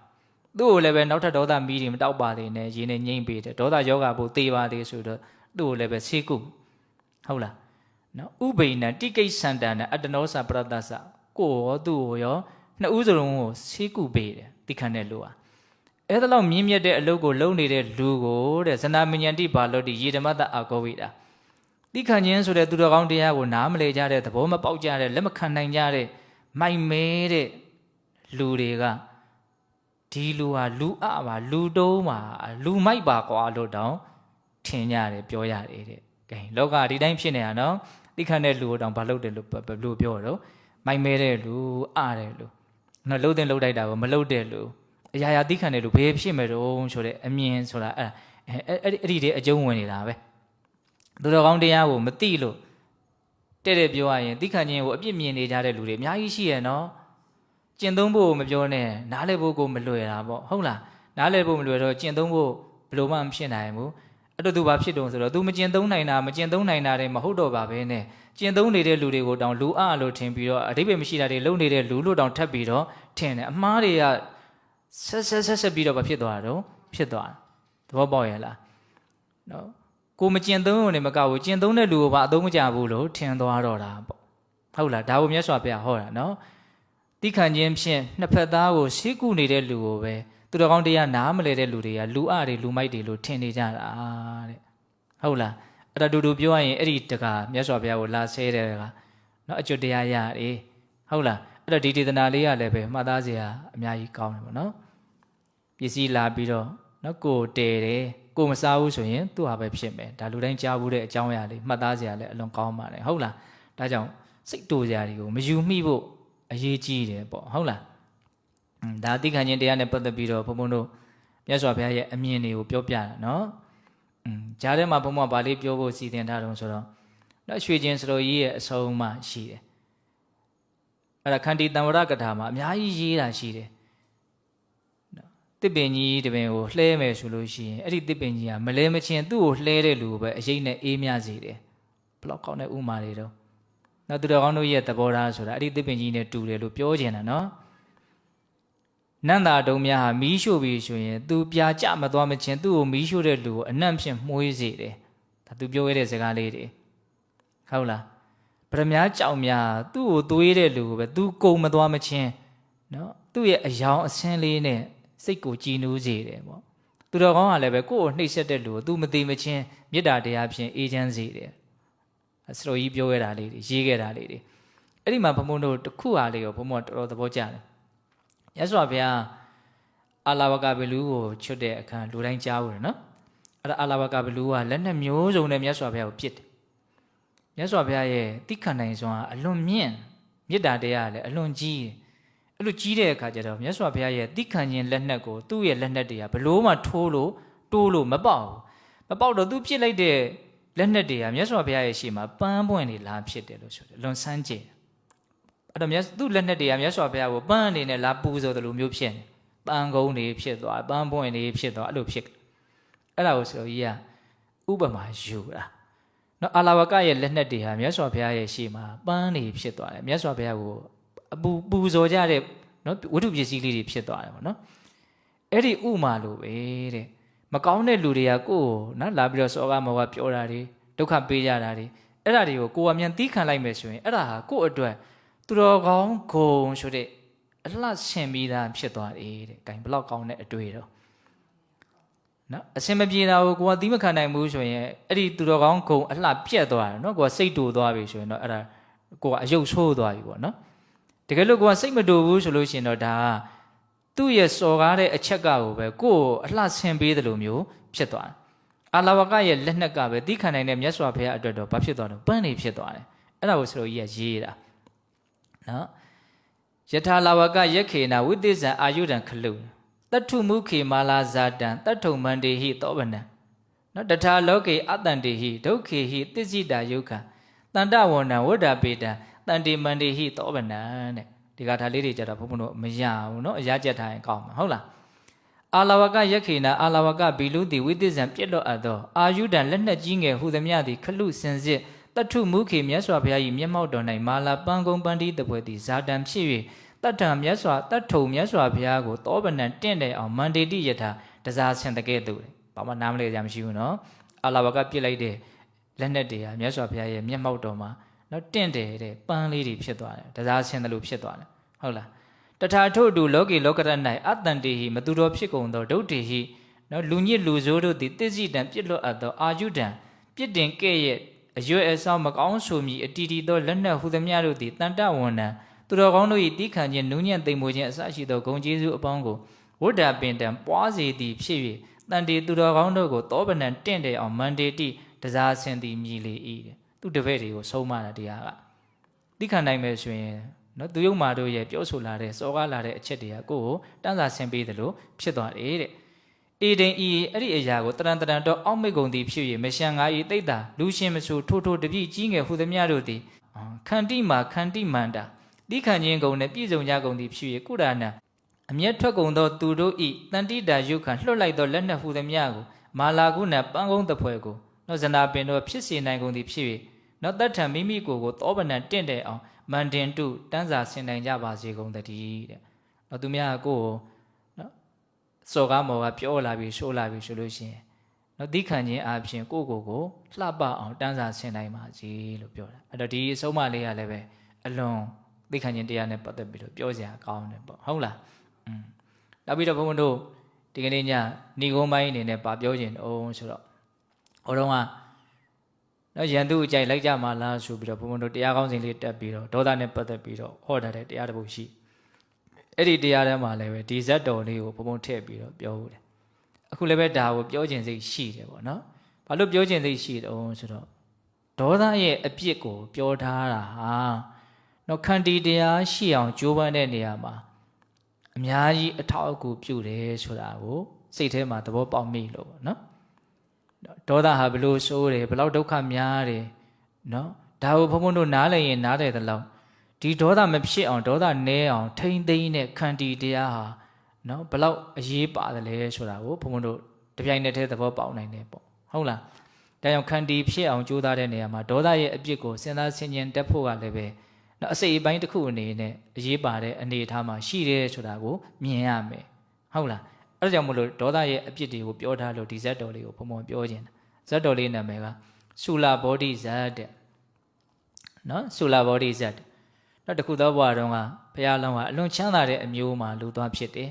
သူ့ကိုလည်းပဲနောက်ထပ်ဒေါသမီးတွေမတောက်ပါသေးနဲ့ရင်းနဲ့ငိမ့်ပေးတယ်ဒေါသယောဂဖို့သေပါသေးဆိုတော့သူ့ကိုလည်းပဲဆေးကုဟုတ်လားနော်ဥပိဏတိကိစ္ဆန္ဒနာအတ္တနောသပရတ္တသကိုရောသူ့ကိုရောနှစ်ဦးစလုံးကိုဆေးကုပေးတယ်တိခတ်တဲ့လူဟာအဲ့ဒါလောက်မြင့်မြတ်တဲ့အလုပ်ကိုလုပ်နေတဲ့လူကိုတဲ့ဇနာမဉ္ဇန္တိဘာလို့ဒီယေဓမ္မတအာကောဝိတာတိခတ်ခြင်းဆိုတဲ့သူတော်ကောင်းတရားကိုနားမလည်ကြတဲ့သဘောမပေါက်ကြတဲ့လက်မခံနိုင်ကြတဲ့မိုက်မဲတဲ့လူတွေကဒီလူဟာလူအပါလူတုံးပါလူမိုက်ပါကွာလို့တောင်ထင်ကြတယ်ပြောရတယ်တဲ့ကဲလောကဒီတိုင်းဖြစ်နေတာနော်တိခတ်တဲ့လူကိုတောင်ဘာလုပ်တယ်လို့ဘယ်လိုပြောတော့မိုက်မဲတဲ့လူအားတဲ့လူ နော်လှုပ်တဲ့လှုပ်လိုက်တာကိုမလှုပ်တဲ့လူအရာရာသိခံတဲ့လူဘယ်ဖြစ်မဲ့တော့ဆိုတဲ့အမြင်ဆိုတာအဲ့ဒီတဲ့အကျုံးဝင်နေတာပဲသူတော်ကောင်းတရားကိုမသိလို့တဲ့ပြောရရင်သိခံခြင်းကိုအပြစ်မြင်နေကြတဲ့လူတွေအများကြီးရှိရနော်ကျင့်သုံးဖို့မပြောနဲ့နားလည်ဖို့ကိုမလွယ်တာပေါ့ဟုတ်လားနားလည်ဖို့မလွယ်တော့ကျင့်သုံးဖို့ဘယ်လိုမှမဖြစ်နိုင်ဘူးအဲ့တော့သူဘာဖြစ်တုံဆိုတော့ तू မကျင့်သုံးနိုင်တာမကျင့်သုံးနိုင်တာတွေမဟုတ်တော့ပါပဲနဲ့ကျင့်သုံးနေတဲ့လူတွေကိုတောင်လူအားလို့ထင်ပြီးတော့အဓိပ္ပာယ်မရှိတာတွေလုံနေတဲ့လူလို့တောင်ထပ်ပြီးတော့ထင်တယ်အမှားတွေကဆက်ပြီးတော့ဘာဖြစ်သွားတာတော့ဖြစ်သွားတာသဘောပေါက်ရဲ့လားနော်ကိုမကျင့်သုံးရုံနဲ့မကဘူးကျင့်သုံးတဲ့လူကိုဘာအသုံးမကျဘူးလို့ထင်သွားတော့တာပေါ့ဟုတ်လားဒါကိုမြတ်စွာဘုရားဟောတာနော်တိခံခြင်းဖြင့်နှစ်ဖက်သားကိုရှေးကုနေတဲ့လူကိုပဲသူတော်ကောင်းတရားနားမလဲတဲ့လူတွေကလူအတွေလူမိုက်တွေလို့ထင်နေကြတာတဲ့ဟုတ်လားအဲ့ဒါတူပြောရရင်အဲ့ဒီတကာမြတ်စွာဘုရားကိုလာဆဲတဲ့ကနော်အကျွတ်တရားရတယ်ဟုတ်လားအဲ့တော့ဒီဒေသနာလေးရလည်းပဲမှတ်သားစရာအများကြီးကောင်းတယ်ပေါ့နော်ပစ္စည်းလာပြီးတော့နော်ကိုတဲတယ်ကိုမစားဘူးဆိုရင်သူ့ဟာပဲဖြစ်မယ်ဒါလူတိုင်းကြားဘူးတဲ့အကြောင်းအရာလေးမှတ်သားစရာလည်းအလွန်ကောင်းပါတယ်ဟုတ်လားဒါကြောင့်စိတ်တူစရာတွေကိုမယူမိဖို့အရေးကြီးတယ်ပေါ့ဟုတ်လားဒါသိခံခြင်းတရားနဲ့ပတ်သက်ပြီးတော့ဘုံဘုံတို့မြတ်စွာဘုရားရဲ့အမြင်တွေကိုပြောပြတာနော်ကြားထဲမှာဘုံဘုံကဗာလေးပြောဖို့စီစဉ်ထားတော့ဆိုတော့နော်ရွှေချင်းစတော်ကြီးရဲ့အဆုံးမှရှိတယ်အဲ့ဒါခန္တီတံဝရကထာမှာအများကြီးရေးတာရှိတယ်တစ်ပင်ကြီးတပင်ကိုလှဲမယ်ဆိုလို့ရှိရင်အဲ့ဒီတစ်ပင်ကြီးကမလဲမချင်းသူ့ကိုလှဲတဲ့လူကိုပဲအရေးနဲ့အေးမြစေတယ်ဘလောက်ကောင်းတဲ့ဥမာတွေတော့နောက်သူတော်ကောင်းတို့ရဲ့သဘောထားဆိုတာအဲ့ဒီတစ်ပင်ကြီးနဲ့တူတယ်လို့ပြောချင်တာနော်နန္တာတုံများဟာမီးရှို့ပြီးဆိုရင်သူပြာကျမသွားမချင်းသူ့ကိုမီးရှို့တဲ့လူကိုအနံ့ဖြင့်မှုေးစေတယ်ဒါသူပြောရတဲ့စကားလေးတွေဟုတ်လားပရမများကြောင်များသူ့ကိုသွေးတဲ့လူကိုပဲသူကုံမသွားမချင်းနော်သူ့ရဲ့အယောင်အဆင်းလေးနဲ့စိတ်ကိုကြည်နူးစေတယ်ပေါ့သူတော်ကောင်းကလည်းပဲကိုယ့်ကိုနှိပ်စက်တဲ့လူကိုသူမသိမချင်းမေတ္တာတရားဖြင့်အေးချမ်းစေတယ်စတော်ကြီးပြောခဲ့တာလေးတွေရေးခဲ့တာလေးတွေအဲ့ဒီမှာဘုံဘုံတို့တစ်ခုအားလေးကိုဘုံဘုံတော်တော်သဘောကျတယ်မြတ်စွာဘုရားအာလဝကဘလူကိုချွတ်တဲ့အခါလူတိုင်းကြားဘူးနော်အဲ့ဒါအာလဝကဘလူကလက်နဲ့မျိုးစုံနဲ့မြတ်စွာဘုရားကိုပြစ်တယ်မြတ်စွာဘုရားရဲ့တိခဏနိုင်စွာအလွန်မြင့်မေတ္တာတရားလည်းအလွန်ကြီးတယ်အဲ့လိုကြီးတဲ့အခါကျတော့မြတ်စွာဘုရားရဲ့တိခဏခြင်းလက်နက်ကိုသူ့ရဲ့လက်နက်တွေကဘလို့မှထိုးလို့တိုးလို့မပေါက်ဘူးမပေါက်တော့သူပြစ်လိုက်တဲ့လက်နက်တွေကမြတ်စွာဘုရားရဲ့ရှေ့မှာပန်းပွင့်နေလာဖြစ်တယ်လို့ဆိုတယ်လွန်ဆန်းကျင်အဲ့တော့သူ့လက်နက်တွေကမြတ်စွာဘုရားကိုပန်းအနေနဲ့လာပူဇော်တယ်လို့မျိုးဖြစ်နေပန်းကုန်းတွေဖြစ်သွားပန်းပွင့်တွေဖြစ်သွားအဲ့လိုဖြစ်အဲ့ဒါကိုဆိုကြီးကဥပမာယူတာနော်အာလဝကရဲ့လက်နက်တွေဟာမြတ်စွာဘုရားရဲ့ရှေ့မှာပန်းတွေဖြစ်သွားတယ်မြတ်စွာဘုရားကိုပူဇော်ကြတဲ့နော်ဝတ္ထုပစ္စည်းလေးတွေဖြစ်သွားတယ်ပေါ့နော်အဲ့ဒီဥမာလိုပဲတဲ့မကောင်းတဲ့လူတွေကကိုယ်နော်လာပြီးတော့စောကမောကပြောတာတွေဒုက္ခပေးကြတာတွေအဲ့ဒါတွေကိုကိုယ်ကမြန်သီးခံလိုက်မယ်ဆိုရင်အဲ့ဒါဟာကိုယ့်အတွက်သူတော်ကောင်းဂုံဆိုတဲ့အလှရှင်ပြီးသားဖြစ်သွားတယ်တဲ့။ဂိုင်ဘလောက်ကောင်းတဲ့အတွေ့တော့နော်အစင်မပြေတာကိုကိုယ်ကသီးမခံနိုင်ဘူးဆိုရင်အဲ့ဒီသူတော်ကောင်းဂုံအလှပြက်သွားတယ်နော်ကိုယ်ကစိတ်တူသွားပြီဆိုရင်တော့အဲ့ဒါကိုယ်ကအယုတ်ဆိုးသွားပြီပေါ့နော်တကယ်လို့ကိုယ်ကစိတ်မတူဘူးဆိုလို့ရှိရင်တော့ဒါကသူ့ရဲ့စော်ကားတဲ့အချက်ကကိုပဲကိုယ်အလှဆင်ပေးတယ်လို့မျိုးဖြစ်သွားတယ်အာလဝကရဲ့လက်နက်ကပဲသီးခံနိုင်တဲ့မြတ်စွာဘုရားအတွက်တော့ဘာဖြစ်သွားတော့ပန်းနေဖြစ်သွားတယ်အဲ့ဒါကိုဆိုလို့ကြီးကရေးတာနော်ယထာလဝကယက္ခေနဝိသေဇံအာယုဒံခလုတတ္ထုမုခေမာလာဇာတံတတ္ထုမန္တေဟိသောဗနံနော်တထာလောကေအတန္တေဟိဒုက္ခေဟိသစ္စိတာယုခတန္တဝဏံဝဒ္ဓပေတံတန္တိမန္တေဟိသောဗနံတဲ့ဒီကထာလေးတွေကြတော့ဘုန်းဘုန်းတို့မရဘူးနော်အရာကြက်ထားရင်ကောင်းမှာဟုတ်လားအာလဝကယက္ခေနအာလဝကဘီလူတိဝိသေဇံပြည့်လို့အပ်သောအာယုဒံလက်နက်ကြီးငယ်ဟူသည်မြသည်ခလုစင်စစ်တတ္ထုမုခေမြတ်စွာဘုရား၏မျက်မှောက်တော်၌မာလာပန်းကုံပန်းတီးတပွဲသည်ဇာတံဖြစ်၍တတ္ထံမြတ်စွာတတ္ထုံမြတ်စွာဘုရားကိုသောဗနံတင့်တယ်အောင်မန္တေတိယထာတစားဆင်တကဲ့သို့ဘာမှနားမလဲကြမရှိဘူးနော်အာလဝကပြစ်လိုက်တဲ့လက်နက်တွေဟာမြတ်စွာဘုရားရဲ့မျက်မှောက်တော်မှာနော်တင့်တယ်တဲ့ပန်းလေးတွေဖြစ်သွားတယ်တစားဆင်တယ်လို့ဖြစ်သွားတယ်ဟုတ်လားတထာထို့တူလောကေလောကရ၌အတန်တေဟိမသူတော်ဖြစ်ကုန်သောဒုဋ္ဌိဟိနော်လူညစ်လူဆိုးတို့သည်တစ္ဆိတံပြစ်လွတ်အပ်သောအာယုဒံပြစ်တင်ကဲ့ရဲ့အရွယ်အစားမကောင်းဆိုမည်အတီတီသောလက်နက်ဟုသမျှတို့သည်တန်တဝန္နံသူတော်ကောင်းတို့၏တီးခံခြင်းနူးညံ့သိမ်မွေ့ခြင်းအစရှိသောဂုဏ်ကျေးဇူးအပေါင်းကိုဝဋ္ဌပင်တံပွားစေသည်ဖြစ်၍တန်တေသူတော်ကောင်းတို့ကိုသောဗနံတင့်တယ်အောင်မန္တေတိတစားဆင်သည်မြည်လေ၏တဲ့သူတပည့်တွေကိုဆုံးမတာတရားကတီးခံနိုင်မယ်ဆိုရင် နော်သူယုံမာတို့ရဲ့ပြောဆိုလာတဲ့စောကားလာတဲ့အချက်တွေကကိုယ်ကိုတန်းစာဆင်ပေးတယ်လို့ဖြစ်သွားတယ်တဲ့အေဒင်ဤအဲ့ဒီအရာကိုတရံတော့အောက်မိတ်ကုန်သည်ဖြစ်၍မရှံငါဤတိတ်တာလူရှင်မဆိုထိုတပြည့်ကြီးငယ်ဟူသည်များတို့သည်ခန္တိမာခန္တိမန္တာတိခံခြင်းကုန်နဲ့ပြည့်စုံကြကုန်သည်ဖြစ်၍ကုရဏအမျက်ထွက်ကုန်သောသူတို့ဤတန်တိတာယုခံလွှတ်လိုက်သောလက်နက်ဟူသည်များကိုမာလာကုဏပန်းကုန်းတပွဲကိုနော်ဇနာပင်တို့ဖြစ်စေနိုင်ကုန်သည်ဖြစ်၍နော်တတ်ထံမိမိကိုသောပနံတင့်တယ်အောင်မန္တင်တုတန်းစာဆင်နိုင်ကြပါစေကုန်တည်းတဲ့နော်သူများကိုနော်စော်ကားမော်ကပြောလာပြီးရှိုးလာပြီးဆိုလို့ရှိရင်နော်တိခံခြင်းအပြင်ကိုလှပအောင်တန်းစာဆင်နိုင်ပါစေလို့ပြောတာအဲ့တော့ဒီအဆုံးအမလေးကလည်းပဲအလွန်တိခံခြင်းတရားနဲ့ပတ်သက်ပြီးတော့ပြောစရာကောင်းတယ်ပေါ့ဟုတ်လားနောက်ပြီးတော့ဘုန်းဘုန်းတို့ဒီကနေ့ညဏီကုန်းပိုင်းအနေနဲ့ဗာပြောခြင်းအောင်ဆိုတော့ဟိုတုန်းကနော်ရန်သူအကြိုက်လိုက်ကြမှာလားဆိုပြီးတော့ဘုန်းဘုန်းတို့တရားကောင်းစဉ်လေးတက်ပြီးတော့ဒေါသနဲ့ပတ်သက်ပြီးတော့ဟောထားတဲ့တရားတစ်ပုဒ်ရှိအဲ့ဒီတရားထဲမှာလည်းပဲဒီဇတ်တော်လေးကိုဘုန်းဘုန်းထည့်ပြီးတော့ပြောဦးတယ်အခုလည်းပဲဒါကိုပြောခြင်းစိတ်ရှိတယ်ပေါ့နော်ဘာလို့ပြောခြင်းစိတ်ရှိတုံးဆိုတော့ဒေါသရဲ့အပြစ်ကိုပြောထားတာဟာနော်ခန္တီတရားရှိအောင်ကြိုးပမ်းတဲ့နေရာမှာအများကြီးအထောက်အကူပြုတယ်ဆိုတာကိုစိတ်ထဲမှာသဘောပေါက်မိလို့ပေါ့နော်ဒေါသဟာဘလို့ဆိုးတယ်ဘလို့ဒုက္ခများတယ်နော်ဒါကိုဘုံဘုံတို့နားလည်ရင်နားတယ်တလို့ဒီဒေါသမဖြစ်အောင်ဒေါသနည်းအောင်ထိမ့်သိမ်းတဲ့ခန္တီတရားဟာနော်ဘလို့အရေးပါတယ်လဲဆိုတာကိုဘုံဘုံတို့တပြိုင်နက်တည်းသဘောပေါက်နိုင်တယ်ပေါ့ဟုတ်လားဒါကြောင့်ခန္တီဖြစ်အောင်ကြိုးစားတဲ့နေရာမှာဒေါသရဲ့အပြစ်ကိုစဉ်းစားဆင်ခြင်တတ်ဖို့ကလည်းပဲနော်အစိတ်အပိုင်းတစ်ခုအနေနဲ့အရေးပါတဲ့အနေအထားမှာရှိတယ်ဆိုတာကိုမြင်ရမယ်ဟုတ်လားအဲ့ဒါကြောင့်မလို့ဒေါသရဲ့အပြစ်တွေကိုပြောထားလို့ဒီဇတ်တော်လေးကိုဘုံဘုံပြောခြင်းဇတ်တော်လေးနာမည်ကဆူလာဘောဓိဇတ်တဲ့နော်ဆူလာဘောဓိဇတ်နောက်တစ်ခုသောဘဝတုန်းကဘုရားလောင်းကအလွန်ချမ်းသာတဲ့အမျိုးမှာလူသွားဖြစ်တယ်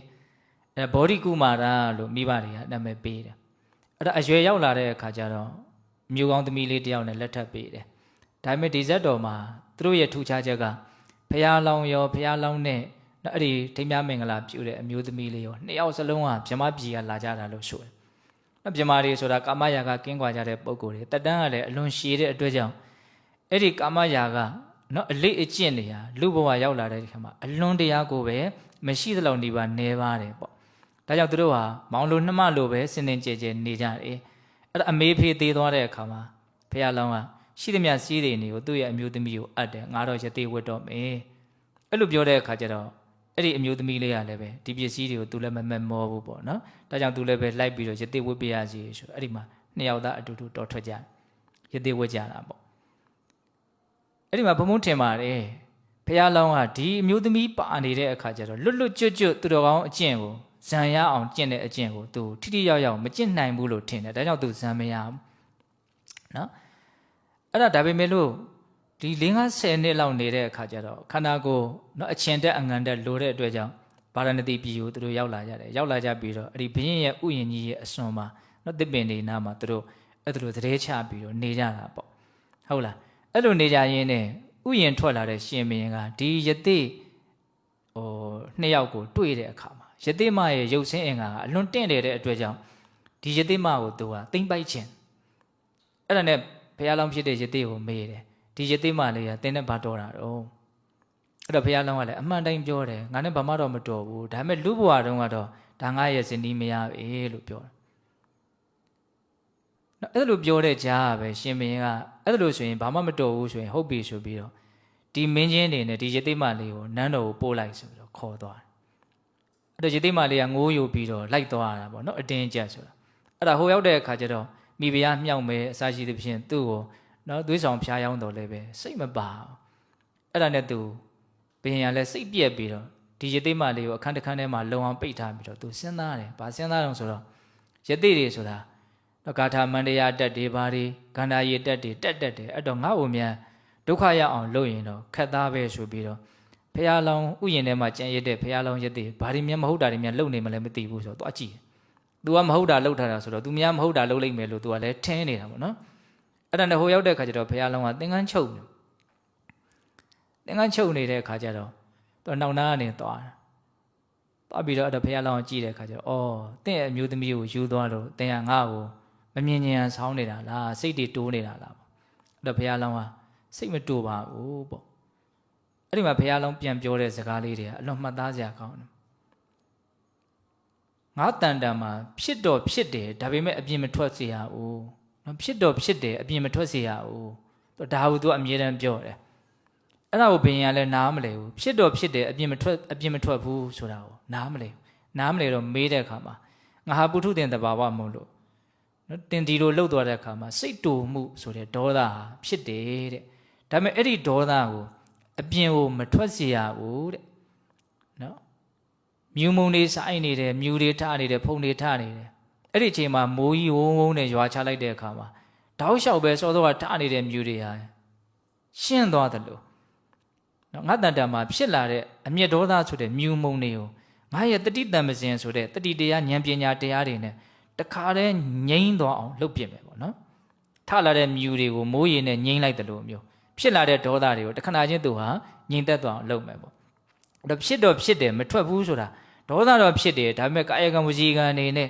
အဲဘောဓိကုမာရလို့မိဘတွေကနာမည်ပေးတယ်အဲ့ဒါအရွယ်ရောက်လာတဲ့အခါကျတော့မျိုးကောင်းသမီးလေးတယောက်နဲ့လက်ထပ်ပေးတယ်ဒါပေမဲ့ဒီဇတ်တော်မှာသူတို့ရဲ့ထူခြားချက်ကဘုရားလောင်းရောဘုရားလောင်းနဲ့အဲ့ဒီထိမ်းမြမင်္ဂလာပြုတဲ့အမျိုးသမီးလေးရောနှစ်ယောက်စလုံးကဗြဟ္မပြည်ကလာကြတာလို့ဆိုတယ်ဗြဟ္မာတွေဆိုတာကာမရာဂကင်းကွာကြတဲ့ပုံကိုယ်တွေတက်တန်းကလည်းအလွန်ရှည်တဲ့အတွက်ကြောင့်အဲ့ဒီကာမရာဂနော်အလေးအကျင့်နေရလူဘဝရောက်လာတဲ့ခါမှာအလွန်တရားကိုပဲမရှိသလောက်နေပါနေပါတယ်ပေါ့ဒါကြောင့်သူတို့ဟာမောင်လိုနှမလိုပဲစင်စင်ကြဲကြဲနေကြတယ်အဲ့ဒါအမေဖေးသေးသွားတဲ့အခါမှာဘုရားလောင်းကရှိသမျှစီးတွေနေကိုသူ့ရဲ့အမျိုးသမီးကိုအပ်တယ်ငါတော့ရသေးဝတ်တော့မယ်အဲ့လိုပြောတဲ့အခါကျတော့အဲ့ဒီအမျိုးသမီးလေးကလည်းပဲဒီပစ္စည်းတွေကိုသူလည်းမမောဘူးပေါ့နော်ဒါကြောင့်သူလည်းပဲလိုက်ပြီးတော့ရသေးဝတ်ပြရစီဆိုအဲ့ဒီမှာနှစ်ယောက်သားအတူတူတော်ထွက်ကြရသေးဝတ်ကြတာပေါ့အဲ့ဒီမှာဘုံဘုံထင်ပါတယ်ဖះလောင်းကဒီအမျိုးသမီးပါနေတဲ့အခါကျတော့လွတ်လွတ်ကျွတ်ကျွတ်သူတော်ကောင်းအကျင့်ကိုဇံရအောင်ကျင့်တဲ့အကျင့်ကိုသူထိထိရောက်ရောက်မကျင့်နိုင်ဘူးလို့ထင်တယ်ဒါကြောင့်သူဇံမရဘူးနော်အဲ့ဒါပေမဲ့လို့ဒီ50နှစ်လောက်နေတဲ့အခါကျတော့ခန္ဓာကိုယ်နော်အချင်တက်အငံတက်လိုတဲ့အတွက်ကြောင့်ဗာရာဏသီပြည်ကိုသူတို့ရောက်လာကြတယ်ရောက်လာကြပြီးတော့အဲ့ဒီဘုရင်ရဲ့ဥယျာဉ်ကြီးရဲ့အစွန်မှာနော်တစ်ပင်နေနားမှာသူတို့အဲ့ဒါလိုသတိချပြီးတော့နေကြတာပေါ့ဟုတ်လားအဲ့လိုနေကြရင်းနဲ့ဥယျာဉ်ထွက်လာတဲ့ရှင်ဘုရင်ကဒီယသိနှစ်ယောက်ကိုတွေ့တဲ့အခါမှာယသိမရဲ့ရုပ်ဆင်းအင်္ဂါကအလွန်တင့်တယ်တဲ့အတွက်ကြောင့်ဒီယသိမကိုသူကသိမ့်ပိုက်ခြင်းအဲ့ဒါနဲ့ဘုရားလောင်းဖြစ်တဲ့ယသိကိုမေးတယ်ဒီယသိမလေးကတင်းနဲ့ဘာတော်တာတော့အဲ့တော့ဘုရားလောင်းကလည်းအမှန်တိုင်းပြောတယ်ငါနဲ့ဘာမှတော့မတော်ဘူးဒါပေမဲ့လူဘဝတုန်းကတော့ဒါငါရဲ့ဇနီးမရပဲလို့ပြောတယ်အဲ့လိုပြောတဲ့ကြားပဲရှင်ဘုရင်ကအဲ့လိုဆိုရင်ဘာမှမတော်ဘူးဆိုရင်ဟုတ်ပြီဆိုပြီးတော့ဒီမင်းချင်းတွေနဲ့ဒီယသိမလေးကိုနန်းတော်ကိုပို့လိုက်ဆိုပြီးတော့ခေါ်သွားတယ်အဲ့တော့ယသိမလေးကငိုးယိုပြီးတော့လိုက်သွားတာပေါ့နော်အတင်းကျပ်ဆိုတာအဲ့ဒါဟိုရောက်တဲ့အခါကျတော့မိဖုရားမြောက်မယ်အစာရှိသဖြင့်သူ့ကိုနော်သွေးဆောင်ဖျားယောင်းတော်လည်းပဲစိတ်မပါအဲ့ဒါနဲ့သူဘုရင်ကလည်းစိတ်ပြက်ပြီးတော့ဒီယသိမလေးကိုအခန်းတစ်ခန်းထဲမှာလုံအောင်ပိတ်ထားပြီးတော့သူစဉ်းစားတယ်ဗာစဉ်းစားတော့ဆိုတော့ယသိတွေဆိုတာဂါထာမန္တရာတက်တွေဘာတွေဂန္ဓာရီတက်တွေတက်တယ်အဲ့တော့ငါ့ကိုမြန်ဒုက္ခရအောင်လုပ်ရင်တော့ခက်သားပဲဆိုပြီးတော့ဖះလောင်းဥယျာဉ်ထဲမှာကြံရတဲ့ဖះလောင်းရက်တွေဘာတွေမြန်မဟုတ်တာတွေမြန်လုပ်နေမလဲမသိဘူးဆိုတော့သွားကြည့်။ तू ကမဟုတ်တာလုပ်ထားတာဆိုတော့ तू များမဟုတ်တာလုပ်လိုက်မယ်လို့ तू ကလည်းထင်းနေတာပေါ့နော်။အဲ့ဒါနဲ့ဟိုရောက်တဲ့အခါကျတော့ဖះလောင်းကသင်္ကန်းချုပ်နေ။သင်္ကန်းချုပ်နေတဲ့အခါကျတော့ तू နောက်နားကနေသွားတာ။သွားပြီးတော့အဲ့ဒါဖះလောင်းကိုကြည့်တဲ့အခါကျတော့အော်တင့်ရဲ့အမျိုးသမီးကိုယူသွားတော့တင်ကငါ့ကိုမမြင်ဉဏ်ဆောင်းနေတာလားစိတ်တွေတိုးနေတာလားပေါ့အဲ့တော့ဘုရားလောင်းကစိတ်မတိုးပါဘူးပေါ့ အဲ့ဒီမှာဘုရားလုံးပြန်ပြောတဲ့စကားလေးတွေကအလွန်မှတ်သားစရာကောင်းတယ်ငါတန်တန်မှာဖြစ်တော့ဖြစ်တယ်ဒါပေမဲ့အပြင်မထွက်စေရဘူးနော်ဖြစ်တော့ဖြစ်တယ်အပြင်မထွက်စေရဘူးဒါဟုသူကအမြဲတမ်းပြောတယ်အဲ့ဒါကိုဘုရင်ကလည်းနားမလဲဘူးဖြစ်တော့ဖြစ်တယ်အပြင်မထွက်ဘူးဆိုတာကိုနားမလဲတော့မေးတဲ့အခါမှာငါဟာပုထုသင်တဘာဝမို့လို့နော်တင်ဒီလိုလှုပ်သွားတဲ့အခါမှာစိတ်တူမှုဆိုတဲ့ဒေါသဟာဖြစ်တယ်တဲ့ဒါပေမဲ့အဲ့ဒီဒေါသကိုအပြင်ကိုမထွက်စေရဘူးတဲ့နော်မြူမုံတွေစိုက်နေတယ်မြူတွေထနေတယ်ဖုံတွေထနေတယ်အဲ့ဒီအချိန်မှာမိုးကြီးဝုန်းဝုန်းနဲ့ရွာချလိုက်တဲ့အခါမှာတောက်လျှောက်ပဲစောစောကထနေတဲ့မြူတွေဟာရှင်းသွားတယ်လို့နော်ငါတန်တန်မှာဖြစ်လာတဲ့အမျက်ဒေါသဆိုတဲ့မြူမုံတွေကိုငါရဲ့တတိတံပစဉ်ဆိုတဲ့တတိတရားဉာဏ်ပညာတရားတွေနဲ့တခါတည်းငြိမ့်သွားအောင်လုပ်ပြမယ်ပေါ့နော်ထလာတဲ့မြူတွေကိုမိုးရေနဲ့ငြိမ့်လိုက်တယ်လို့မျိုးဖြစ်လာတဲ့ဒေါသတွေကိုတခဏချင်းသူဟာငြိမ်သက်သွားအောင်လုပ်မယ်ပေါ့ဒါဖြစ်တော့ဖြစ်တယ်မထွက်ဘူးဆိုတာဒေါသတော့ဖြစ်တယ်ဒါပေမဲ့ကာယကံဝစီကံနေနဲ့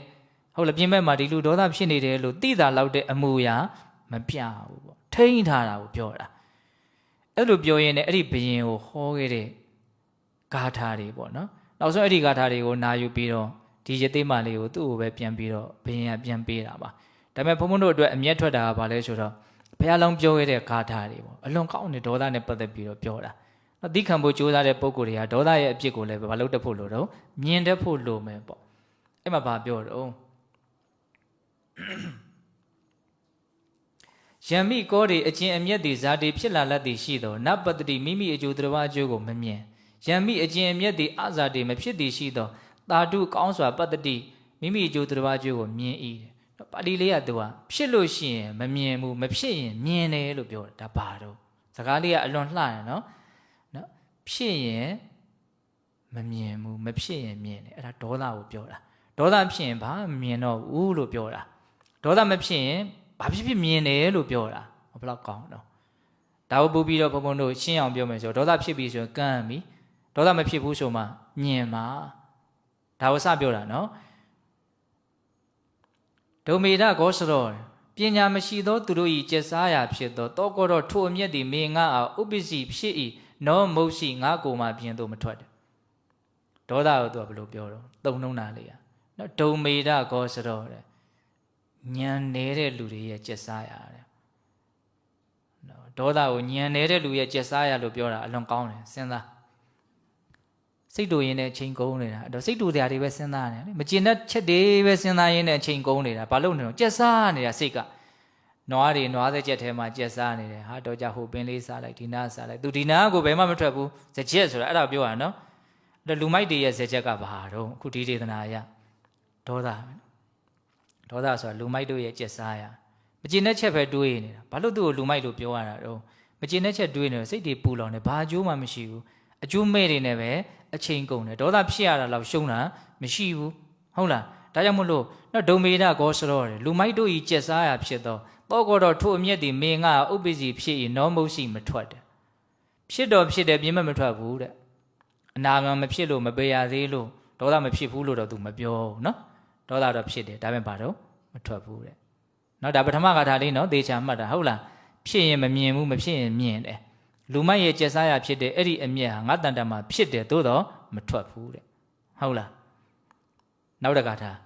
ဟုတ်လားပြင်မဲ့မှာဒီလူဒေါသဖြစ်နေတယ်လို့သိတာလောက်တဲ့အမူအရာမပြဘူးပေါ့ထိန်းထားတာကိုပြောတာအဲ့လိုပြောရင်လည်းအဲ့ဒီဘယင်ကိုဟောခဲ့တဲ့ဂါထာတွေပေါ့နော်နောက်ဆုံးအဲ့ဒီဂါထာတွေကိုနာယူပြီးတော့ဒီရသေးမလေးကိုသူ့ကိုပဲပြန်ပြီးတော့ဘယင်ကပြန်ပေးတာပါဒါပေမဲ့ဘုန်းဘုန်းတို့အတွက်အမျက်ထွက်တာကဘာလဲဆိုတော့ဘုရားလုံးပြောခဲ့တဲ့ဂါထာတွေပေါ့အလွန်ကောင်းတဲ့ဒေါသနဲ့ပတ်သက်ပြီးတော့ပြောတာသီခံဖို့ကြိုးစားတဲ့ပုံကိုယ်တွေကဒေါသရဲ့အဖြစ်ကိုလည်းဘာလို့တက်ဖို့လို့တော့မြင်တတ်ဖို့လိုမယ်ပေါ့အဲ့မှာဘာပြောတော့ယံမိကောတွေအကျင့်အမျက်တွေဇာတိဖြစ်လာလက်တွေရှိတော့နပတ္တိမိမိအကျိုးတရားအကျိုးကိုမမြင်ယံမိအကျင့်အမျက်တွေအဇာတိမဖြစ်တည်ရှိတော့တာတုကောင်းစွာပတ္တိမိမိအကျိုးတရားအကျိုးကိုမြင်၏ပါဠိလေးကသူကဖြစ်လို့ရှိရင်မမြင်ဘူးမဖြစ်ရင်မြင်တယ်လို့ပြောတာဒါပါတော့စကားလေးကအလွန်လှတယ်နော်ဖြစ်ရင်မမြင်ဘူးမဖြစ်ရင်မြင်တယ်အဲ့ဒါဒေါသကိုပြောတာဒေါသဖြစ်ရင်ဘာမမြင်တော့ဘူးလို့ပြောတာဒေါသမဖြစ်ရင်ဘာဖြစ်ဖြစ်မြင်တယ်လို့ပြောတာဘယ်လောက်ကောင်းတော့ဒါကိုပို့ပြီးတော့ဘုံဘုံတို့ရှင်းအောင်ပြောမယ်ဆိုတော့ဒေါသဖြစ်ပြီဆိုရင်ကန့်ပြီဒေါသမဖြစ်ဘူးဆိုမှမြင်မှာဒါကိုစပြောတာနော်ဒုမေဒဂောစရောပညာမရှိသောသူတို့၏ကျက်စားရာဖြစ်သောတောကောတော့ထိုအမျက်သည်မေငါအားဥပ္ပစီဖြစ်၏နောမုတ်ရှိငါကိုမှပြင်သို့မထွက်တယ်ဒေါသကိုသူကဘယ်လိုပြောတော့သုံးနှုံးတာလေးอ่ะနော်ဒုမေဒဂောစရောတဲ့ဉာဏ်နေတဲ့လူတွေရဲ့ကျက်စားရာတဲ့နော်ဒေါသကိုဉာဏ်နေတဲ့လူရဲ့ကျက်စားရာလို့ပြောတာအလွန်ကောင်းတယ်စဉ်းစားစိတ်တူရင်းနဲ့အချိန်ကုန်နေတာအဲ့တော့စိတ်တူတရားတွေပဲစဉ်းစားနေတယ်မကျင်တဲ့ချက်တွေပဲစဉ်းစားရင်းနဲ့အချိန်ကုန်နေတာဘာလို့လဲတော့ကျက်စားနေတာစိတ်ကနွားတွေနွားစက်ချက်ထဲမှာကျက်စားနေတယ်ဟာတော့ကြဟိုပင်လေးစားလိုက်ဒီနားစားလိုက်သူဒီနားကိုဘယ်မှမထွက်ဘူးစက်ချက်ဆိုတာအဲ့ဒါပြောရနော်အဲ့လူမိုက်တွေရဲ့စက်ချက်ကဘာတော့အခုဒီဒေသနာရဒေါသဆိုတာလူမိုက်တို့ရဲ့ကျက်စားရမကျင်တဲ့ချက်ပဲတွေးနေတာဘာလို့သူ့ကိုလူမိုက်လို့ပြောရတာတော့မကျင်တဲ့ချက်တွေးနေစိတ်တွေပူလောင်နေဘာအကျိုးမှမရှိဘူးအကျိုးမဲ့တွေနဲ့ပဲအချိန်ကုန်တယ်ဒေါသဖြစ်ရတာလောက်ရှုံးတာမရှိဘူးဟုတ်လားဒါကြောင့်မို့လို့နော်ဒုံမေဒဂောစရောတယ်လူမိုက်တို့ဤကျက်စားရဖြစ်သောတောကောတော့ထိုအမျက်ဒီမေငါဥပ္ပစီဖြစ်၏နောမုတ်ရှိမထွက်တယ်ဖြစ်တော့ဖြစ်တယ်ပြင်းမထွက်ဘူးတဲ့အနာဂံမဖြစ်လို့မပေရသေးလို့ဒေါသမဖြစ်ဘူးလို့တော့သူမပြောဘူးနော်ဒေါသတော့ဖြစ်တယ်ဒါပေမဲ့ဘာတော့မထွက်ဘူးတဲ့နော်ဒါပထမဂါထာလေးနော်သေချာမှတ်တာဟုတ်လားဖြစ်ရင်မမြင်ဘူးမဖြစ်ရင်မြင်တယ်လူမိုက်ရဲ့ကျက်စားရဖြစ်တဲ့အဲ့ဒီအမျက်ဟာငါတန်တန်မှာဖြစ်တယ်သို့တော့မထွက်ဘူးတဲ့ဟုတ်လားနောက်တစ်ခါထား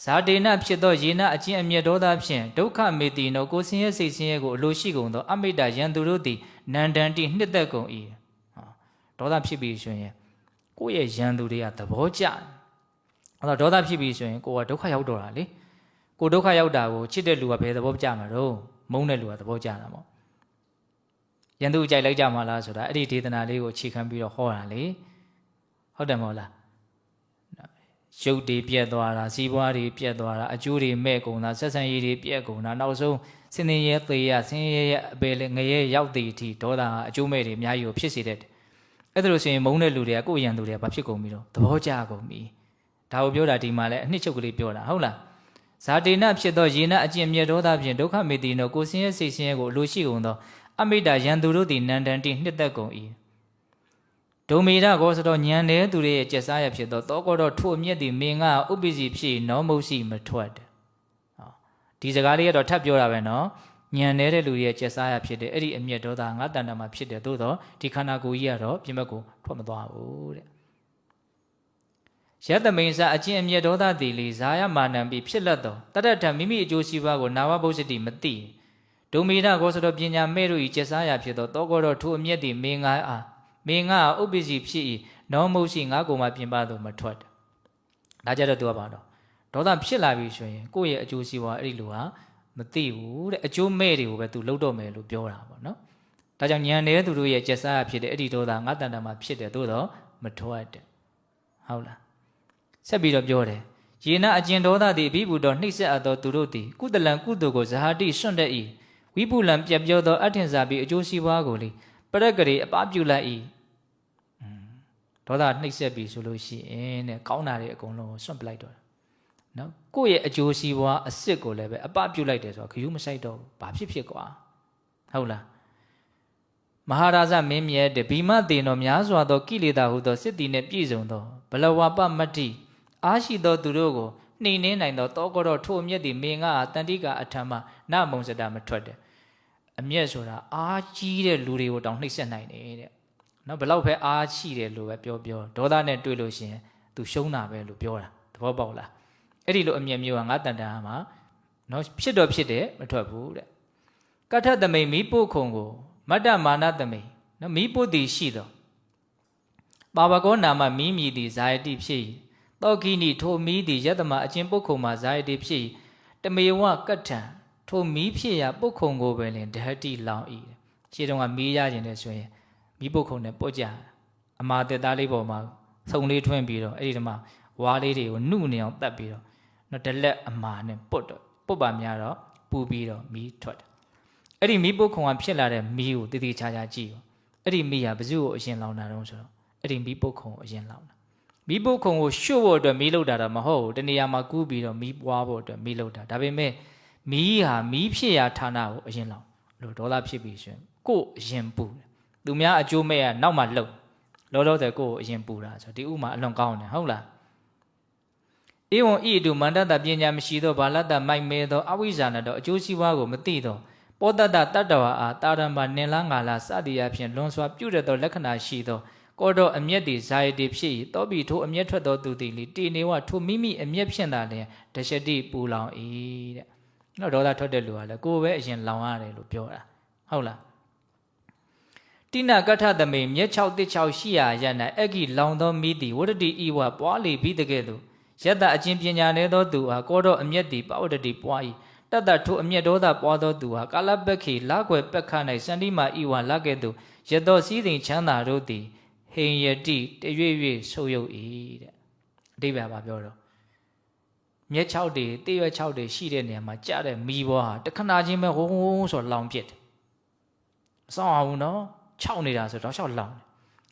ဇာတေနဖြစ်သောယေနအကျင့်အမျက်ဒေါသဖြင့်ဒုက္ခမေတိနောကိုဆင်းရဲစိတ်ဆင်းရဲကိုအလိုရှိကုန်သောအမိတ္တယံသူတို့သည်နန္ဒန္တိနှစ်သက်ကုန်၏ဒေါသဖြစ်ပြီဆိုရင်ကိုယ့်ရဲ့ယံသူတွေကသဘောကျအဲ့တော့ဒေါသဖြစ်ပြီဆိုရင်ကိုကဒုက္ခရောက်တော့တာလေကိုဒုက္ခရောက်တာကိုချစ်တဲ့လူကဘယ်သဘောကျမှာတော့မုန်းတဲ့လူကသဘောကျတာပေါ့ယံသူကြိုက်လိုက်ကြမှာလားဆိုတာအဲ့ဒီဒေသနာလေးကိုအခြေခံပြီးတော့ဟောတာလေဟုတ်တယ်မဟုတ်လားရုပ်တွေပြက်သွားတာစီးပွားတွေပြက်သွားတာအကျိုးတွေမဲ့ကုန်တာဆက်ဆံရေးတွေပြက်ကုန်တာနောက်ဆုံးစင်ရဲသေးရဆင်းရဲရဲ့အပေလေငရဲရောက်တဲ့အထိဒေါသအကျိုးမဲ့တွေအများကြီးကိုဖြစ်စေတဲ့အဲ့ဒါလို့ဆိုရင်မုန်းတဲ့လူတွေကကိုယ်ရန်သူတွေကဘာဖြစ်ကုန်ပြီတော့သဘောကျကုန်ပြီဒါကိုပြောတာဒီမှာလဲအနှစ်ချုပ်ကလေးပြောတာဟုတ်လားဇာတေနဖြစ်သောယေနအကျင့်မြတ်ဒေါသဖြင့်ဒုက္ခမေတိနောကိုဆင်းရဲစိတ်ဆင်းရဲကိုအလိုရှိကုန်သောအမိတ္တယံသူတို့သည်နန္ဒန္တိနှစ်သက်ကုန်၏ဒုမေဒဂောစတော့ညံတဲ့သူတွေရဲ့ကျက်စားရဖြစ်သောတောကောတော့ထိုအမျက်သည်မင်းကဥပ္ပစီဖြစ်နောမုတ်ရှိမထွက်တယ်ဒီစကားလေးကတော့ထပ်ပြောတာပဲနော် ညံနေတဲ့လူရဲ့ကျက်စားရဖြစ်တဲ့အဲ့ဒီအမျက်ဒေါသငါတဏ္ဍာမှာဖြစ်တယ်သို့တော့ဒီခန္ဓာကိုယ်ကြီးကတော့ပြင်ဘက်ကိုထွက်မသွားဘူးတဲ့ယတမိန်စာအကျင့်အမျက်ဒေါသတည်လေဇာယမာနံပြီးဖြစ်လက်တော့တတ္တထမိမိအကျိုးစီးပွားကိုနာဝဘုစ္စတိမသိဒုမေနကောစတော်ပညာမဲ့တို့ဤကျက်စားရဖြစ်တော့တောကောတော့ထိုအမျက်တည်မေငါအားမေငါဥပ္ပစီဖြစ်၏နောမုတ်ရှိငါကိုမှပြင်ပသို့မထွက်ဒါကြတော့သူကပါတော့ဒေါသဖြစ်လာပြီဆိုရင်ကိုယ့်ရဲ့အကျိုးစီးပွားအဲ့ဒီလူဟာမသိဘူးတဲ့အကျိုးမဲ့တွေကိုပဲသူလှုပ်တော့မယ်လို့ပြောတာပေါ့နော်ဒါကြောင့်ဉာဏ်တဲ့သူတို့ရဲ့ကျက်စားရဖြစ်တဲ့အဲ့ဒီဒေါသငါတဏ္ဍာမှာဖြစ်တယ်သို့တော့မထွက်တဲ့ဟုတ်လားဆက်ပြီးတော့ပြောတယ်ယေနအကျဉ်ဒေါသသည်ဘိဗုတော်နှိမ့်ဆက်အပ်သောသူတို့သည်ကုသလံကုသိုလ်ကိုဇဟာတိစွန့်တတ်၏ဝိပုလံပြက်ပြောသောအထင်စာပြီးအကျိုးစီးပွားကိုလေပရက်ကလေးအပပြုလိုက်၏ဒေါသနှိမ့်ဆက်ပြီဆိုလို့ရှိရင်တဲ့ကောင်းတာတွေအကုန်လုံးကိုစွန့်ပလိုက်တော့နော်ကိုယ့်ရဲ့အကျိုးစီးပွားအစ်စ်ကိုလည်းပဲအပပြုလိုက်တယ်ဆိုတော့ခရူးမဆိုင်တော့ဘူးဘာဖြစ်ကွာဟုတ်လားမဟာရာဇမင်းမြတ်တဲ့ဘိမတေနောများစွာသောကိလေသာဟုသောစစ်တီနှင့်ပြည့်စုံသောဘလဝပမတ္တိအားရှိသောသူတို့ကိုနှိမ်နှင်းနိုင်သောတောကောတော့ထိုအမျက်သည်မေငါတန်တိကအထံမှနမုံစတာမထွက်တဲ့အမျက်ဆိုတာအားကြီးတဲ့လူတွေကိုတောင်နှိပ်စက်နိုင်တယ်တဲ့နော်ဘယ်လောက်ပဲအားရှိတယ်လို့ပဲပြောဒေါသနဲ့တွေ့လို့ရှိရင် तू ရှုံးတာပဲလို့ပြောတာသဘောပေါက်လားအဲ့ဒီလိုအမျက်မျိုးကငါတန်တန်မှာနော်ဖြစ်တော့ဖြစ်တယ်မထွက်ဘူးတဲ့ကထသမိန်မီးပုတ်ခုံကိုမတ္တမာနသမိန်နော်မီးပုတ်သည်ရှိသောပါဝကောနာမမီးမြည်သည်ဇာယတိဖြစ်၏တောကိနိထိုမီးသည်ယတမအချင်းပုတ်ခုံမှာဇာယတိဖြစ်၏တမေဝကထံထိုမီးဖြစ်ရာပုတ်ခုံကိုပဲလင်ဒဟတိလောင်၏ခြေတုံးကမီးရခြင်းနဲ့ဆိုရင်မီးပုတ်ခုံနဲ့ပုတ်ကြအမာတက်သားလေးပေါ်မှာဆုံလေးထွင်းပြီးတော့အဲ့ဒီမှာဝါးလေးတွေကိုနှုတ်နေအောင်တတ်ပြီးတော့နော်တလက်အမာနဲ့ပုတ်ပါများတော့ပူပြီးတော့မီးထွက်တယ်အဲ့ဒီမီးပုတ်ခုံကဖြစ်လာတဲ့မီးကိုတည်တည်ချာချာကြည့်ရောအဲ့ဒီမီးဟာဘယ်သူ့ကိုအရင်လောင်တာတုံးဆိုတော့အဲ့ဒီမီးပုတ်ခုံကိုအရင်လောင်တာမီးပုတ်ခုံကိုရှို့ဖို့အတွက်မီးလောက်တာတော့မဟုတ်ဘူးတနေရာမှာကူးပြီးတော့မီးပွားဖို့အတွက်မီးလောက်တာဒါပေမဲ့မီးဟာမီးဖြစ်ရာဌာနကိုအရင်လောင်လို့ဒေါသဖြစ်ပြီးဆိုရင်ကို့အရင်ပူတယ်သူများအကျိုးမဲ့ကနောက်မှလှုပ်လောလောဆယ်ကို့ကိုအရင်ပူတာဆိုဒီဥမာအလွန်ကောင်းတယ်ဟုတ်လားဧဝံဤတုမန္တတပညာမရှိသောဘာလတ္တမိုက်မဲသောအဝိဇ္ဇာနတော့အကျိုးစီးပွားကိုမသိသောပောတတ္တတတ္တဝါအားတာရံပါနင်လားငါလားစသည်အဖြစ်လွန်စွာပြုတဲ့သောလက္ခဏာရှိသောကောတော့အမျက်သည်ဇာယတိဖြစ်၏တောပြီထိုအမျက်ထွက်သောသူသည်လေတေနေဝထိုမိမိအမျက်ဖြင့်သာလျှင်ဒရှတိပူလောင်၏တဲ့နော်ဒေါသထွက်တဲ့လူကလည်းကိုယ်ပဲအရင်လောင်ရတယ်လို့ပြောတာဟုတ်လားတိနကထသမိန်မျက်6တစ်6ရှိရာရ၌အဂိလောင်သောမိသည်ဝရတိဤဝပွားလေပြီးတကဲ့သို့ယတအချင်းပညာနေသောသူအားကောတော့အမျက်သည်ပဝတ္တိပွား၏တတ္တထိုအမျက်ဒေါသပွားသောသူဟာကာလပက္ခေလာကွယ်ပက္ခ၌စန္တိမာဤဝလာကဲ့သို့ယတောစည်းသိမ်ချမ်းသာတို့သည်ဟိန်ယတိတရွေ့၍ဆုပ်ယုပ်၏တဲ့အဓိပ္ပာယ်ပါပြောတော့မျက်6တွေတေးရွက်6တွေရှိတဲ့နေရာမှာကြတဲ့မီးဘွားဟာတခဏချင်းပဲဝုန်းဝုန်းဆိုလောင်ပြစ်တယ်မဆောင်အောင်နော်6နေတာဆိုတော့6လောင်တယ်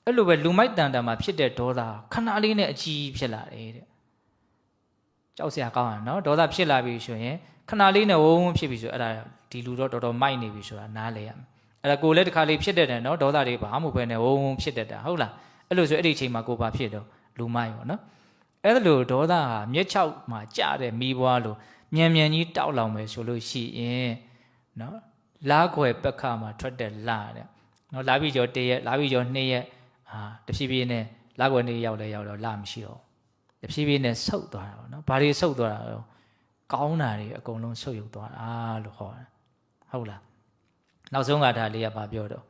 အဲ့လိုပဲလူမိုက်တန်တန်မှာဖြစ်တဲ့ဒေါသခဏလေးနဲ့အကြီးဖြစ်လာတယ်တဲ့ကြောက်စရာကောင်းတာနော်ဒေါသဖြစ်လာပြီဆိုရင်ခဏလေးနဲ့ဝုန်းဝုန်းဖြစ်ပြီဆိုအဲ့ဒါဒီလူတော့တော်တော်မိုက်နေပြီဆိုတာနားလဲရမယ်အဲ့ဒါကိုလည်းတစ်ခါလေးဖြစ်တတ်တယ်နော်ဒေါသတွေဘာမှမပဲနဲ့ဝုန်းဝုန်းဖြစ်တတ်တာဟုတ်လားအဲ့လိုဆိုအဲ့ဒီအချိန်မှာကိုဘာဖြစ်တော့လူမိုက်ပေါ့နော်အဲ့လိုဒေါသဟာမျက်6မှာကြတဲ့မီးပွားလို့မြန်မြန်ကြီးတောက်လောင်မယ်ဆိုလို့ရှိရင်နော်လားခွယ်ပက္ခမှာထွက်တဲ့လာတဲ့နော်လာပြီးကျော်1ရက်လာပြီးကျော်2ရက်တဖြည်းဖြည်းနဲ့လားခွယ်နေရောက်တော့လာမရှိတော့တဖြည်းဖြည်းနဲ့ဆုတ်သွားတာပေါ့နော်ဘာတွေဆုတ်သွားတာလဲကောင်းတာတွေအကုန်လုံးဆုတ်ယုတ်သွားတာလို့ခေါ်တာဟုတ်လားနောက်ဆုံးကဒါလေးကဘာပြောတော့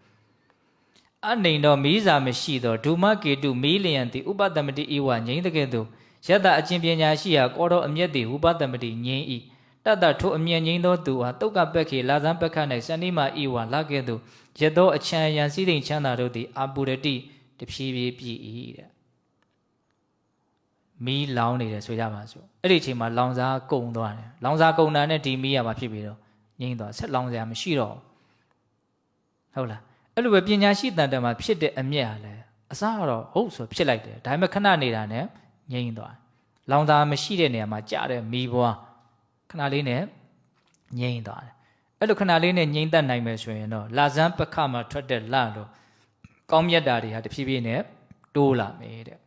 အနေတော်မီးစာမရှိတော့ဒုမကေတုမီးလျံတိဥပတမတိဤဝငြိမ့်တဲ့ကဲ့သို့ယတအချင်းပညာရှိရာကောတော်အမျက်တိဥပတမတိငြိမ့်ဤတတထိုအမျက်ငြိမ့်သောသူဟာတုတ်ကပက်ခေလာဇန်ပက်ခ၌စန္ဒီမာဤဝလာကဲ့သို့ယတောအချံယံစည်းသိမ်ချမ်းသာတို့သည်အာပုရတိတဖြည်းဖြည်းပြည့်၏တဲ့မီးလောင်နေတယ်ဆိုကြပါစို့အဲ့ဒီအချိန်မှာလောင်စားကုန်သွားတယ်လောင်စားကုန်တာနဲ့ဒီမီးရမှာဖြစ်ပြီးတော့ငြိမ့်သွားဆက်လောင်စရာမရှိတော့ဟုတ်လားအဲ့လိုပဲပညာရှိတန်တန်မှာဖြစ်တဲ့အမျက်ဟာလည်းအစားတော့ဟုတ်ဆိုဖြစ်လိုက်တယ်ဒါပေမဲ့ခဏနေတာနဲ့ငြိမ့်သွားလောင်သားမရှိတဲ့နေရာမှာကြာတဲ့မီးပွားခဏလေးနဲ့ငြိမ့်သွားတယ်အဲ့လိုခဏလေးနဲ့ငြိမ့်တတ်နိုင်မယ်ဆိုရင်တော့လာဇန်ပခမှာထွက်တဲ့လလို့ကောင်းမြတ်တာတွေဟာတဖြည်းဖြည်းနဲ့တိုးလာမယ်တဲ့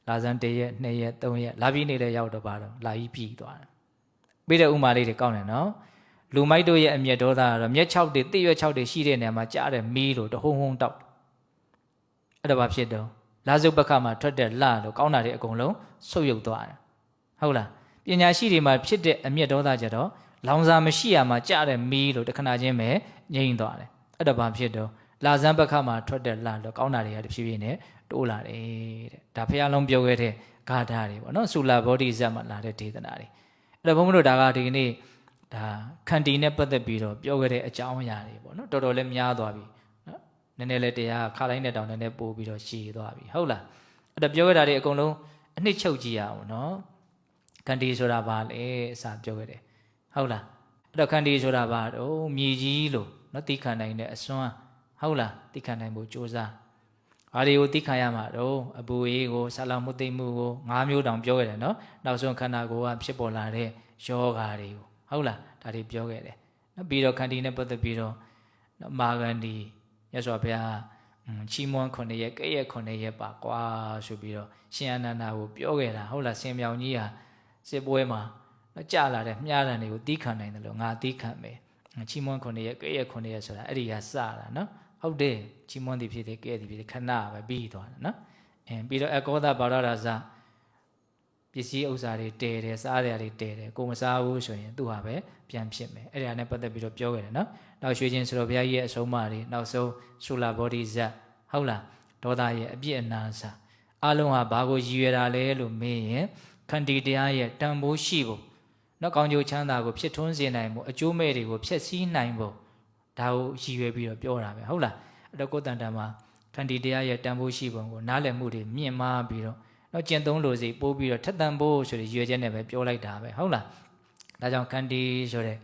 လာဇန်1ရက်2ရက်3ရက်လာပြီးနေတဲ့ရောက်တော့ပါတော့လာကြီးပြည်သွားတယ်ပြီးတဲ့ဥမာလေးတွေကောင်းတယ်နော် လူမိုက်တို့ရဲ့အမျက်ဒေါသကတော့မျက်6တွေတိရွက်6တွေရှိတဲ့နေရာမှာကြားတယ်မီးလို့တဟုံဟုံတောက်အဲ့ဒါဘာဖြစ်တော့လာစုပက္ခမှာထွက်တဲ့လလို့ကောင်းတာတွေအကုန်လုံးဆုပ်ယုပ်သွားတယ်ဟုတ်လားပညာရှိတွေမှာဖြစ်တဲ့အမျက်ဒေါသကြတော့လောင်စာမရှိရမှာကြားတဲ့မီးလို့တခဏချင်းပဲငြိမ့်သွားတယ်အဲ့ဒါဘာဖြစ်တော့လာဇန်ပက္ခမှာထွက်တဲ့လလို့ကောင်းတာတွေကတဖြည်းဖြည်းနဲ့တိုးလာတယ်တဲ့ဒါဖះလုံးပြောခဲ့တဲ့ဂါထာတွေပေါ့နော်ဆူလာဘောဓိဇတ်မှာလာတဲ့ဒေသနာတွေအဲ့တော့ဘုန်းဘုန်းတို့ဒါကဒီကနေ့ဒါခန္တီနဲ့ပတ်သက်ပြီးတော့ပြောခဲ့တဲ့အကြောင်းအရာတွေပေါ့နော်တော်တော်လေးများသွားပြီနော်နည်းနည်းလေးတရားခါတိုင်းနဲ့တောင်နည်းနည်းပို့ပြီးတော့ရှည်သွားပြီဟုတ်လားအဲ့တော့ပြောခဲ့တာတွေအကုန်လုံးအနှစ်ချုပ်ကြည့်ရအောင်နော်ခန္တီဆိုတာဘာလဲအစာပြောခဲ့တယ်ဟုတ်လားအဲ့တော့ခန္တီဆိုတာဘာတော့မြေကြီးလို့နော်သိခံနိုင်တဲ့အစွမ်းဟုတ်လားသိခံနိုင်ဖို့ကြိုးစားဘာတွေကိုသိခံရမှာတော့အပူအေးကိုဆလာမှုသိမှုကို၅မျိုးတောင်ပြောခဲ့တယ်နော်နောက်ဆုံးခန္ဓာကိုယ်ကဖြစ်ပေါ်လာတဲ့ယောဂါတွေကိုဟုတ်လားဒါတွေပြောခဲ့တယ်နော်ပြီးတော့ခန္တီနဲ့ပတ်သက်ပြီးတော့မာဂန္ဒီမြတ်စွာဘုရားချီးမွမ်း9ရက်ကဲ့ရဲ့9ရက်ပါကွာဆိုပြီးတော့ရှင်အနန္ဒာကိုပြောခဲ့တာဟုတ်လားဆင်မြောင်ကြီးဟာစစ်ပွဲမှာကြာလာတဲ့မြားတံတွေကိုတီးခံနိုင်တယ်လို့ငါတီးခံမယ်ချီးမွမ်း9ရက်ကဲ့ရဲ့9ရက်ဆိုတာအဲ့ဒီကစတာနော်ဟုတ်တယ်ချီးမွမ်းသည်ဖြစ်တယ်ကဲ့သည်ဖြစ်တယ်ခဏပဲပြီးသွားတယ်နော်ပြီးတော့အကောသဘာရရာဇပစ္စည်းဥစ္စာတွေတဲတယ်စားရတယ်တွေတဲတယ်ကိုမစားဘူးဆိုရင်သူ့ဟာပဲပြန်ဖြစ်မယ်အဲ့ဒါနဲ့ပတ်သက်ပြီးတော့ပြောခဲ့တယ်နော်နောက်ရွှေချင်းဆိုတော်ဘုရားကြီးရဲ့အဆုံးအမတွေနောက်ဆုံးဆူလာဘောဓိဇတ်ဟုတ်လားဒေါသရဲ့အပြစ်အနာစာအလုံးဟာဘာကိုရည်ရွယ်တာလဲလို့မေးရင်ခန္တီတရားရဲ့တန်ဖိုးရှိဖို့နောက်ကောင်းကျိုးချမ်းသာကိုဖြစ်ထွန်းစေနိုင်ဖို့အကျိုးမဲ့တွေကိုဖျက်ဆီးနိုင်ဖို့ဒါကိုရည်ရွယ်ပြီးတော့ပြောတာပဲဟုတ်လားအဲ့တော့ကိုယ်တန်တန်မှာခန္တီတရားရဲ့တန်ဖိုးရှိပုံကိုနားလည်မှုတွေမြင့်မားပြီးတော့နောက်ကျင့်သုံးလို့စီပိုးပြီးတော့ထက်သန်ဖို့ဆိုတဲ့ရည်ရွယ်ချက်နဲ့ပဲပြောလိုက်တာပဲဟုတ်လားဒါကြောင့်ခန္တီဆိုတဲ့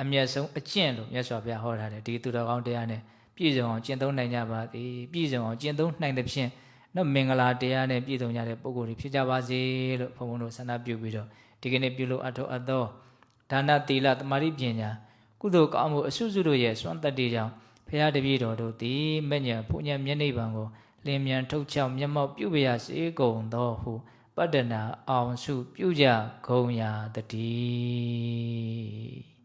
အမျက်ဆုံးအကျင့်လို့မြတ်စွာဘုရားဟောထားတယ်ဒီသူတော်ကောင်းတရားနဲ့ပြည့်စုံအောင်ကျင့်သုံးနိုင်ကြပါသည်ပြည့်စုံအောင်ကျင့်သုံးနိုင်တဲ့ဖြင့်နော်မင်္ဂလာတရားနဲ့ပြည့်စုံကြတဲ့ပုဂ္ဂိုလ်တွေဖြစ်ကြပါစေလို့ဘုန်းဘုန်းတို့ဆန္ဒပြုပြီးတော့ဒီကနေ့ပြုလို့အထောက်အသောဒါနသီလသမာဓိပညာကုသိုလ်ကောင်းမှုအစွတ်စွတ်တို့ရဲ့စွမ်းတတ္တိကြောင့်ဘုရားတပည့်တော်တို့သည်မဉ္ဇဉ်ဘုညံမျက်နှိပ်ပံကိုလင်းမြန်ထုတ်ချောက်မျက်မှောက်ပြုပြရစေကုန်သောဟုပတ္တနာအောင်စုပြုကြကုန်ရာတည်း